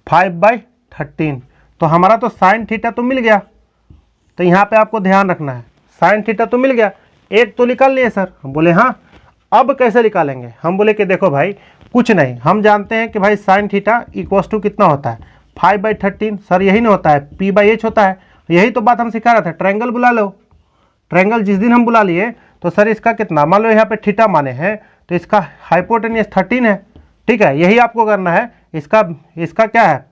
5/13। तो हमारा तो साइन थीटा तो मिल गया, तो यहाँ पे आपको ध्यान रखना है, साइन थीटा तो मिल गया, एक तो निकाल लिए सर, हम बोले हाँ, अब कैसे निकालेंगे, हम बोले कि देखो भाई कुछ नहीं, हम जानते हैं कि भाई साइन थीटा इक्वल्स टू कितना होता है 5/13, सर यही नहीं होता है p/h होता है, यही तो बात हम सिखा रहे थे, ट्रायंगल बुला लो, ट्रायंगल जिस दिन हम बुला लिए तो सर इसका कितना, मान लो यहाँ पे थीटा माने हैं, तो इसका हाइपोटेनियस 13 है, ठीक है, यही आपको करना है, इसका क्या है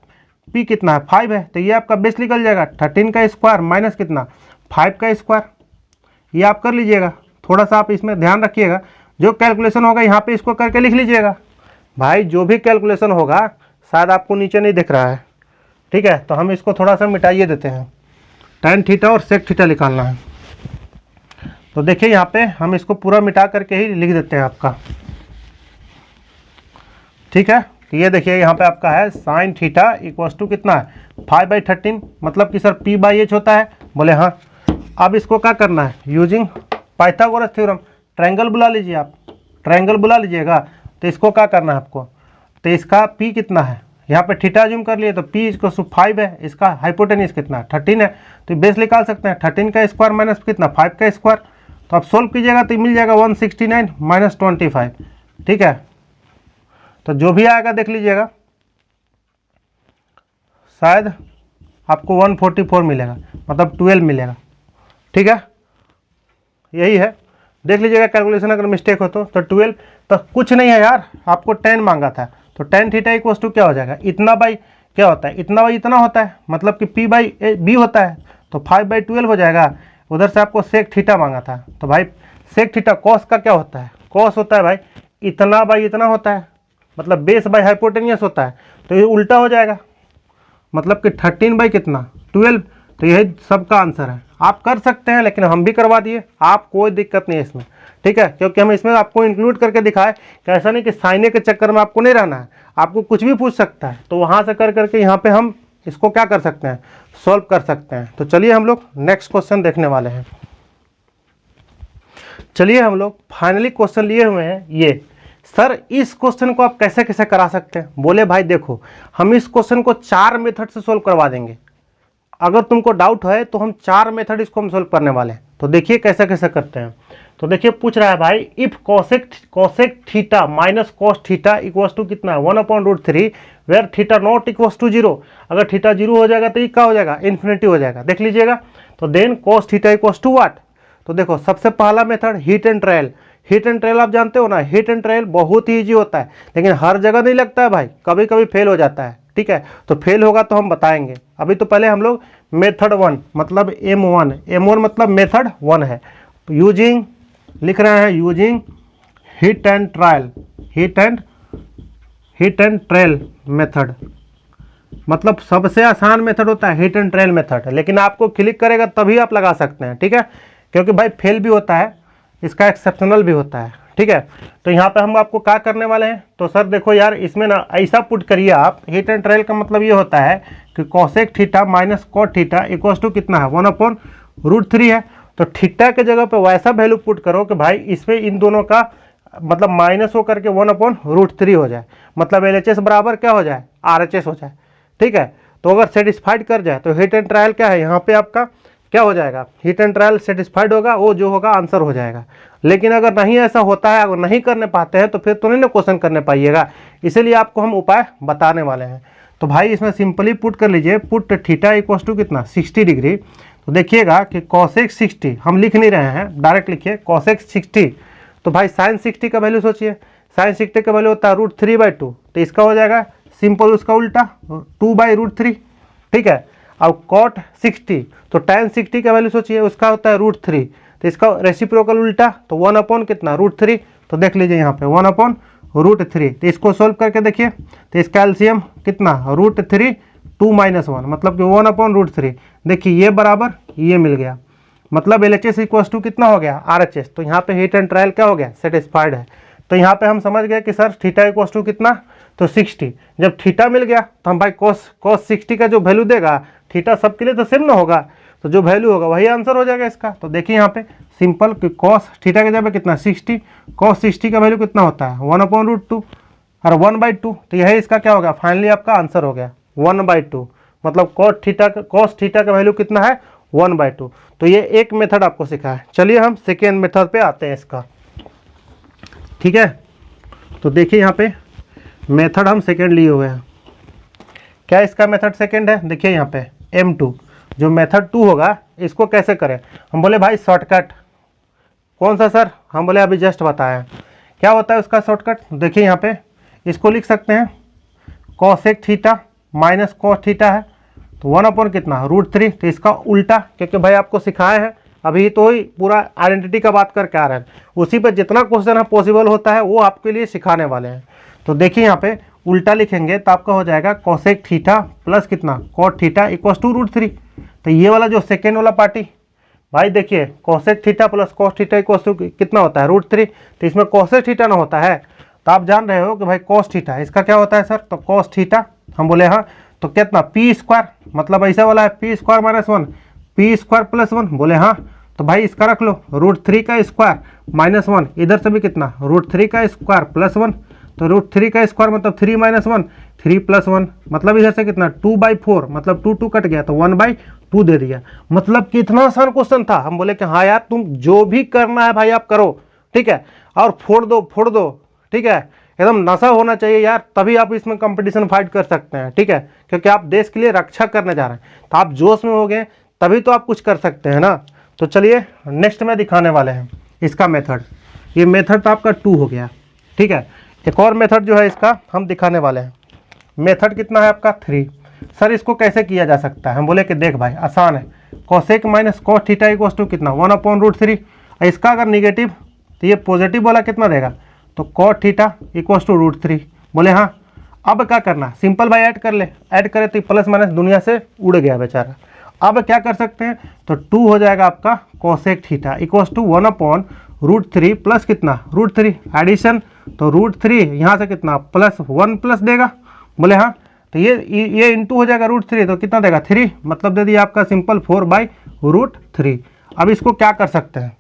p कितना है 5 है, तो ये आपका बेस निकल जाएगा 13 का स्क्वायर माइनस कितना 5 का स्क्वायर, ये आप कर लीजिएगा, थोड़ा सा आप इसमें ध्यान रखिएगा, जो कैलकुलेशन होगा यहाँ पे इसको करके लिख लीजिएगा भाई, जो भी कैलकुलेशन होगा शायद आपको नीचे नहीं दिख रहा है, ठीक है, तो हम इसको थोड़ा सा मिटाइए देते हैं, tan थीटा और sec थीटा निकालना है, तो देखिए यहाँ पे हम इसको पूरा मिटा करके ही लिख देते हैं आपका, ठीक है, तो ये देखिए यहाँ पे आपका है साइन थीटा इक्वल्स टू कितना है 5/13, मतलब कि सर p/h होता है, बोले हाँ। अब इसको क्या करना है, यूजिंग पाइथागोरस थ्योरम, ट्रायंगल बुला लीजिए आप, ट्रायंगल बुला लीजिएगा, तो इसको क्या करना है आपको, तो इसका p कितना है, यहाँ पे थीटा जूम कर लिए तो p इक्वल्स टू 5 है, इसका हाइपोटेनियस कितना है 13 है, तो बेस निकाल सकते हैं 13 का स्क्वायर माइनस कितना 5 का स्क्वायर, तो आप सोल्व कीजिएगा तो मिल जाएगा 169 - 25, ठीक है, तो जो भी आएगा देख लीजिएगा, शायद आपको 144 मिलेगा, मतलब 12 मिलेगा, ठीक है, यही है, देख लीजिएगा कैलकुलेशन अगर मिस्टेक हो तो 12, तो कुछ नहीं है यार, आपको 10 मांगा था, तो tan थीटा इक्वल्स टू क्या हो जाएगा, इतना बाई क्या होता है, इतना बाई इतना होता है, मतलब कि p/b होता है, तो 5/12 हो जाएगा, उधर से आपको सेक थीटा मांगा था, तो भाई सेक थीटा कॉस का क्या होता है, कॉस होता है भाई इतना बाई इतना होता है, मतलब बेस बाई हाइपोटेनियस होता है, तो ये उल्टा हो जाएगा, मतलब कि 13 बाई कितना 12, तो यही सबका आंसर है, आप कर सकते हैं, लेकिन हम भी करवा दिए, आप कोई दिक्कत नहीं है इसमें, ठीक है, क्योंकि हम इसमें आपको इंक्लूड करके दिखाए कि ऐसा नहीं कि साइने के चक्कर में आपको नहीं रहना है, आपको कुछ भी पूछ सकता है, तो वहाँ से कर करके यहाँ पे हम इसको क्या कर सकते हैं, सॉल्व कर सकते हैं। तो चलिए हम लोग नेक्स्ट क्वेश्चन देखने वाले हैं। चलिए हम लोग फाइनली क्वेश्चन लिए हुए हैं ये, सर इस क्वेश्चन को आप कैसे कैसे करा सकते हैं, बोले भाई देखो हम इस क्वेश्चन को 4 मेथड से सोल्व करवा देंगे, अगर तुमको डाउट है तो हम 4 मेथड इसको हम सोल्व करने वाले हैं, तो देखिए कैसे कैसे करते हैं। तो देखिए पूछ रहा है भाई if cosec theta minus cos theta equals to कितना है 1/√3 where theta not equals to 0, अगर थीटा 0 हो जाएगा तो ये क्या हो जाएगा, इन्फिनिटी हो जाएगा, देख लीजिएगा, तो then cos theta equals to what, तो देखो सबसे पहला method hit and trial, hit and trial आप जानते हो ना, हीट एंड ट्रायल बहुत ही ईजी होता है, लेकिन हर जगह नहीं लगता है भाई, कभी कभी फेल हो जाता है, ठीक है, तो फेल होगा तो हम बताएंगे, अभी तो पहले हम लोग मेथड 1 मतलब M1 मतलब मेथड 1 है, यूजिंग लिख रहे हैं using heat and trial, hit and trial method, मतलब सबसे आसान मेथड होता है हीट एंड ट्रायल मेथड, लेकिन आपको क्लिक करेगा तभी आप लगा सकते हैं, ठीक है, क्योंकि भाई फेल भी होता है, इसका एक्सेप्शनल भी होता है, ठीक है, तो यहाँ पे हम आपको क्या करने वाले हैं, तो सर देखो यार इसमें ना ऐसा पुट करिए आप, हीट एंड ट्रायल का मतलब ये होता है कि cosec theta minus cot theta equals to कितना है 1/√3 है, तो थीटा के जगह पे वैसा वैल्यू पुट करो कि भाई इसमें इन दोनों का मतलब माइनस हो करके 1/√3 हो जाए, मतलब LHS बराबर क्या हो जाए RHS हो जाए, ठीक है। तो अगर सेटिस्फाइड कर जाए तो हिट एंड ट्रायल क्या है, यहाँ पे आपका क्या हो जाएगा, हिट एंड ट्रायल सेटिस्फाइड होगा, वो जो होगा आंसर हो जाएगा। लेकिन अगर नहीं ऐसा होता है, अगर नहीं करने पाते हैं तो फिर तो नहीं ना क्वेश्चन करने पाइएगा, इसीलिए आपको हम उपाय बताने वाले हैं। तो भाई इसमें सिंपली पुट कर लीजिए, पुट थीटा इक्वल्स टू कितना 60 डिग्री। तो देखिएगा कि कॉसेक 60 हम लिख नहीं रहे हैं, डायरेक्ट लिखिए कॉसेक 60। तो भाई साइन 60 का वैल्यू सोचिए, साइन 60 का वैल्यू होता है √3/2, तो इसका हो जाएगा सिंपल उसका उल्टा 2/√3, ठीक है। अब कॉट 60 तो tan 60 का वैल्यू सोचिए, उसका होता है √3, तो इसका रेसिप्रोकल उल्टा तो 1 कितना √3। तो देख लीजिए यहाँ पे 1/√3, तो इसको सोल्व करके देखिए, तो इसका एलसीएम कितना √3 2 - 1 मतलब कि 1/√3। देखिए ये बराबर ये मिल गया, मतलब LHS इक्वल्स टू कितना हो गया RHS। तो यहाँ पे हिट एंड ट्रायल क्या हो गया सेटिस्फाइड है। तो यहाँ पे हम समझ गए कि सर थीटा इक्वल्स टू कितना, तो 60। जब थीटा मिल गया तो हम भाई cos 60 का जो वैल्यू देगा, थीटा सबके लिए तो सेम ना होगा, तो जो वैल्यू होगा वही आंसर हो जाएगा इसका। तो देखिए यहाँ पे सिंपल कि cos थीटा के जगह कितना 60, cos 60 का वैल्यू कितना होता है 1/√2 और 1/2। तो यही इसका क्या होगा, फाइनली आपका आंसर हो गया 1/2, मतलब cos थीटा का वैल्यू कितना है 1/2। तो ये एक मेथड आपको सिखा है। चलिए हम सेकेंड मेथड पे आते हैं इसका, ठीक है। तो देखिए यहाँ पे मेथड हम सेकेंड लिए हुए हैं। क्या इसका मेथड सेकेंड है, देखिए यहाँ पे M2 जो मेथड 2 होगा, इसको कैसे करें। हम बोले भाई शॉर्टकट कौन सा सर, हम बोले अभी जस्ट बताया। क्या होता है उसका शॉर्टकट, देखिए यहाँ पे इसको लिख सकते हैं cosec theta minus cos theta है, तो 1 कितना √3। तो इसका उल्टा, क्योंकि भाई आपको सिखाया है अभी तो ही पूरा आइडेंटिटी का बात करके आ रहे हैं, उसी पे जितना क्वेश्चन है पॉसिबल होता है वो आपके लिए सिखाने वाले हैं। तो देखिए यहाँ पे उल्टा लिखेंगे तो आपका हो जाएगा कॉसेक थीटा प्लस कितना कॉट थीटा इक्वल्स टू √3। तो ये वाला जो सेकेंड वाला पार्टी, भाई देखिए cosec theta plus cos theta equals to कितना होता है √3। तो इसमें कॉसेक थीटा ना होता है, तो आप जान रहे हो कि भाई कॉस थीटा इसका क्या होता है सर, तो कॉस थीटा हम बोले हाँ, तो कितना p², मतलब ऐसा वाला है p² - 1 p² + 1 बोले हाँ। तो भाई इसका रख लो √3 का स्क्वायर माइनस 1, इधर से भी कितना √3 का स्क्वायर प्लस 1, तो √3 का स्क्वायर मतलब 3 - 1 3 + 1, मतलब इधर से कितना 2/4, मतलब 2 कट गया तो 1/2 दे दिया। मतलब कितना आसान क्वेश्चन था। हम बोले कि हाँ यार तुम जो भी करना है भाई आप करो, ठीक है, और फोड़ दो, ठीक है, एकदम नशा होना चाहिए यार, तभी आप इसमें कंपटीशन फाइट कर सकते हैं, ठीक है, क्योंकि आप देश के लिए रक्षा करने जा रहे हैं, तो आप जोश में हो गए तभी तो आप कुछ कर सकते हैं ना। तो चलिए नेक्स्ट में दिखाने वाले हैं इसका मेथड। ये मेथड तो आपका 2 हो गया, ठीक है। एक और मेथड जो है इसका हम दिखाने वाले हैं, मेथड कितना है आपका 3। सर इसको कैसे किया जा सकता है, हम बोले कि देख भाई आसान है, cosec minus cos theta equals to कितना 1/√3। इसका अगर निगेटिव तो ये पॉजिटिव वाला कितना देगा, तो कॉट थीटा इक्वल्स टू √3 बोले हाँ। अब क्या करना, सिंपल भाई ऐड कर ले, ऐड करे तो प्लस माइनस दुनिया से उड़ गया बेचारा। अब क्या कर सकते हैं, तो 2 हो जाएगा आपका cosec theta equals to 1/√3 plus कितना √3 एडिशन, तो √3 यहाँ से कितना +1 प्लस देगा बोले हाँ। तो ये इंटू हो जाएगा √3, तो कितना देगा 3, मतलब दे दिया आपका सिंपल 4/√3। अब इसको क्या कर सकते हैं,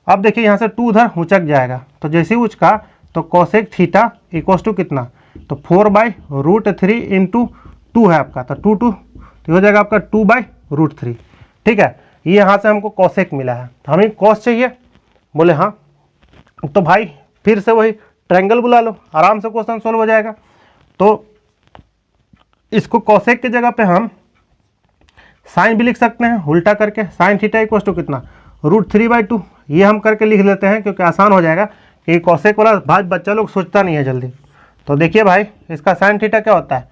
अब देखिए यहाँ से 2 उधर उचक जाएगा, तो जैसे ही उचका तो कॉसेक थीटा इक्वल्स टू कितना, तो 4/√3 इंटू 2 है आपका, तो 2 तो हो जाएगा आपका 2/√3, ठीक है। ये यहाँ से हमको कॉसेक मिला है, तो हमें कॉस चाहिए बोले हाँ। तो भाई फिर से वही ट्रायंगल बुला लो, आराम से क्वेश्चन सोल्व हो जाएगा। तो इसको कॉसेक की जगह पे हम साइन भी लिख सकते हैं उल्टा करके, साइन थीटा इक्वल्स टू कितना √3/2, ये हम करके लिख लेते हैं क्योंकि आसान हो जाएगा, कि कॉसेक वाला भाई बच्चा लोग सोचता नहीं है जल्दी। तो देखिए भाई इसका साइन थीटा क्या होता है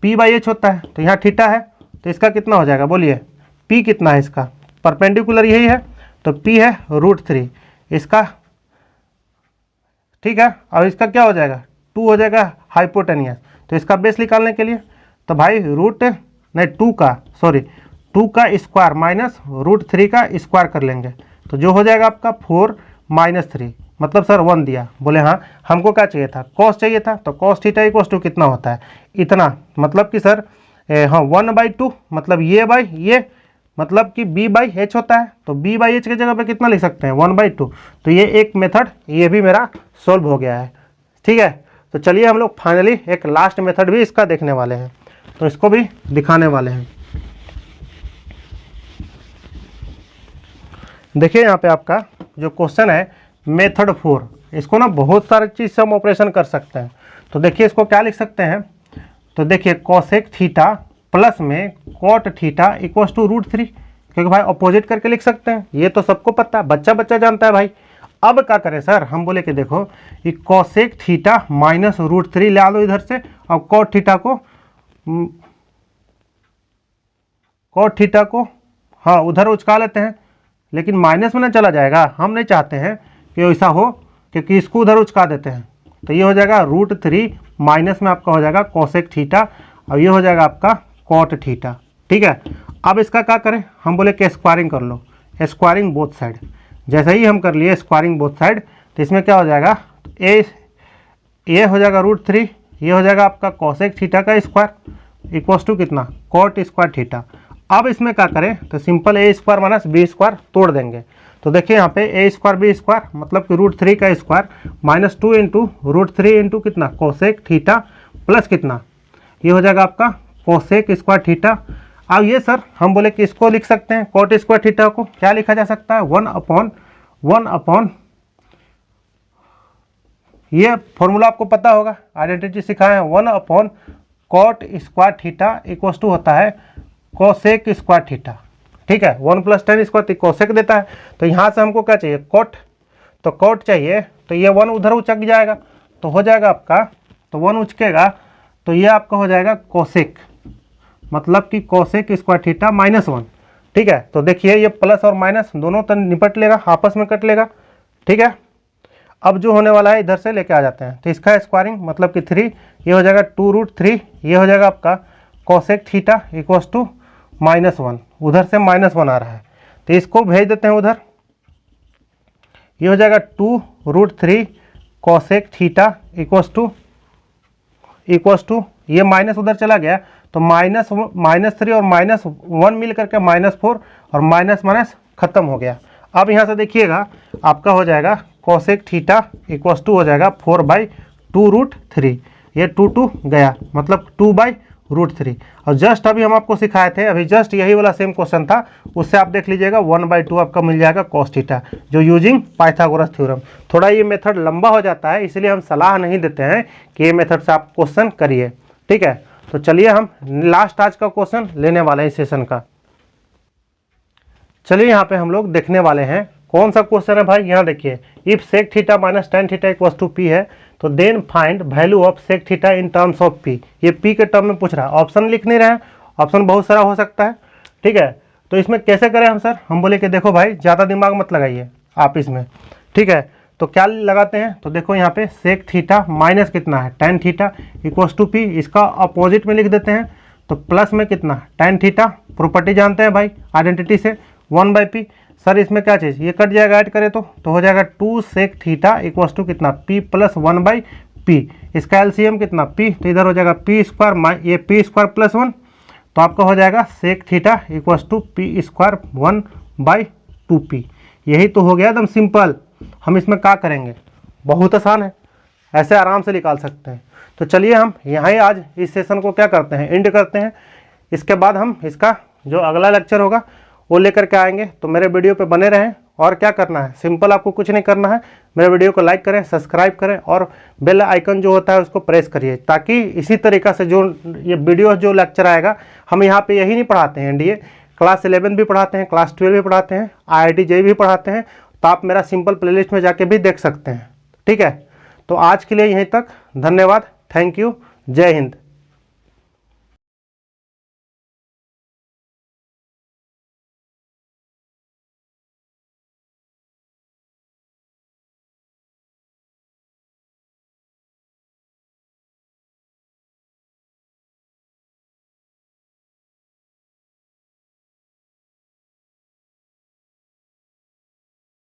p/h होता है, तो यहाँ थीटा है तो इसका कितना हो जाएगा बोलिए, p कितना है इसका, परपेंडिकुलर यही है तो p है √3 इसका, ठीक है। और इसका क्या हो जाएगा 2 हो जाएगा हाइपोटेनियस, तो इसका बेस निकालने के लिए तो भाई 2 का स्क्वायर माइनस √3 का स्क्वायर कर लेंगे, तो जो हो जाएगा आपका 4 - 3, मतलब सर 1 दिया बोले हाँ। हमको क्या चाहिए था, कॉस चाहिए था, तो कॉस थीटा इक्वल्स टू कितना होता है इतना, मतलब कि सर हाँ 1/2, मतलब ये मतलब कि b/h होता है, तो b/h की जगह पे कितना लिख सकते हैं 1/2। तो ये एक मेथड ये भी मेरा सोल्व हो गया है, ठीक है। तो चलिए हम लोग फाइनली एक लास्ट मेथड भी इसका देखने वाले हैं, तो इसको भी दिखाने वाले हैं। देखिए यहाँ पे आपका जो क्वेश्चन है मेथड 4, इसको ना बहुत सारे चीज़ से हम ऑपरेशन कर सकते हैं। तो देखिए इसको क्या लिख सकते हैं, तो देखिए कोसेक थीटा प्लस में कॉट थीटा इक्वल्स टू √3, क्योंकि भाई अपोजिट करके लिख सकते हैं, ये तो सबको पता है, बच्चा बच्चा जानता है भाई। अब क्या करें सर, हम बोले कि देखो ये कोसेक थीटा माइनस √3 ले लो इधर से, और कॉट थीटा को हाँ उधर उचका लेते हैं, लेकिन माइनस में ना चला जाएगा, हम नहीं चाहते हैं कि ऐसा हो, क्योंकि इसको उधर उचका देते हैं। तो ये हो जाएगा √3 माइनस में आपका हो जाएगा कोसेक थीटा, और ये हो जाएगा आपका कॉट थीटा। ठीक है, अब इसका क्या करें, हम बोले कि स्क्वायरिंग कर लो, स्क्वायरिंग बोथ साइड। जैसे ही हम कर लिए स्क्वायरिंग बोथ साइड, तो इसमें क्या हो जाएगा, ये हो जाएगा √3, ये हो जाएगा आपका कोसेक थीटा का स्क्वायर इक्वल्स टू कितना, कॉट स्क्वायर थीटा। अब इसमें क्या करें, तो simple a square minus b square तोड़ देंगे। तो देखिए यहाँ पे a स्क्वायर b स्क्वायर मतलब कि √3 का स्क्वायर माइनस 2 इंटू √3 इंटू कितना कोसेक थीटा प्लस कितना, ये हो जाएगा आपका कोसेक स्क्वायर थीटा। अब ये सर हम बोले कि इसको लिख सकते हैं, कॉट स्क्वायर थीटा को क्या लिखा जा सकता है, 1/1 ये फॉर्मूला आपको पता होगा, आइडेंटिटी सिखाए हैं, 1/cot square theta equals to होता है कोसेक स्क्वायर थीटा। ठीक है, 1 + tan स्क्वायर कोसेक देता है। तो यहाँ से हमको क्या चाहिए, कॉट, तो कॉट चाहिए, तो ये 1 उधर उचक जाएगा, तो हो जाएगा आपका, तो 1 उचकेगा, तो ये आपका हो जाएगा कोसेक, मतलब कि कोसेक स्क्वायर थीटा -1। ठीक है, तो देखिए ये प्लस और माइनस दोनों तो निपट लेगा, आपस में कट लेगा। ठीक है, अब जो होने वाला है इधर से लेके आ जाते हैं, तो इसका स्क्वायरिंग मतलब कि 3, ये हो जाएगा 2√3, ये हो जाएगा आपका कोसेक थीटा इक्वल्स टू -1, उधर से -1 आ रहा है, तो इसको भेज देते हैं उधर, ये हो जाएगा 2√3 कोसेक थीटा इक्वल्स टू ये माइनस उधर चला गया, तो -3 और -1 मिल करके -4, और माइनस माइनस खत्म हो गया। अब यहाँ से देखिएगा आपका हो जाएगा कोसेक थीटा इक्वल्स टू हो जाएगा 4/2√3, ये 2 गया, मतलब 2/√3। और जस्ट अभी हम आपको सिखाए थे, अभी जस्ट यही वाला सेम क्वेश्चन था, उससे आप देख लीजिएगा 1/2 आपका मिल जाएगा कॉस थीटा, जो यूजिंग पाइथागोरस थ्योरम। थोड़ा ये मेथड लंबा हो जाता है, इसलिए हम सलाह नहीं देते हैं कि ये मेथड से आप क्वेश्चन करिए। ठीक है, तो चलिए हम लास्ट आज का क्वेश्चन लेने वाले हैं इस सेशन का। चलिए यहाँ पे हम लोग देखने वाले हैं कौन सा क्वेश्चन है भाई, यहाँ देखिए, if sec theta minus tan theta equals to p है, तो then find value of sec theta in terms of p। ये p के टर्म में पूछ रहा है, ऑप्शन लिख नहीं रहे हैं, ऑप्शन बहुत सारा हो सकता है। ठीक है, तो इसमें कैसे करें हम सर, हम बोले कि देखो भाई ज़्यादा दिमाग मत लगाइए आप इसमें। ठीक है, तो क्या लगाते हैं, तो देखो यहाँ पे सेक थीटा माइनस कितना है tan theta equals to p, इसका अपोजिट में लिख देते हैं, तो प्लस में कितना tan थीटा, प्रॉपर्टी जानते हैं भाई आइडेंटिटी से, 1/p। सर इसमें क्या चीज़, ये कट जाएगा, ऐड करें तो हो जाएगा 2 सेक थीटा इक्वल्स टू कितना p + 1/p, इसका एलसीएम कितना p, तो इधर हो जाएगा p स्क्वायर, ये p स्क्वायर + 1, तो आपका हो जाएगा sec theta equals to p square 1/2p। यही तो हो गया एकदम सिंपल। हम इसमें क्या करेंगे, बहुत आसान है, ऐसे आराम से निकाल सकते हैं। तो चलिए हम यहाँ आज इस सेशन को क्या करते हैं, एंड करते हैं। इसके बाद हम इसका जो अगला लेक्चर होगा वो लेकर के आएंगे। तो मेरे वीडियो पे बने रहें, और क्या करना है, सिंपल आपको कुछ नहीं करना है, मेरे वीडियो को लाइक करें, सब्सक्राइब करें, और बेल आइकन जो होता है उसको प्रेस करिए, ताकि इसी तरीक़ा से जो ये वीडियो जो लेक्चर आएगा, हम यहाँ पे यही नहीं पढ़ाते हैं, NDA क्लास 11 भी पढ़ाते हैं, क्लास 12 भी पढ़ाते हैं, IIT JEE भी पढ़ाते हैं, तो आप मेरा सिंपल प्लेलिस्ट में जाके भी देख सकते हैं। ठीक है, तो आज के लिए यहीं तक, धन्यवाद, थैंक यू, जय हिंद।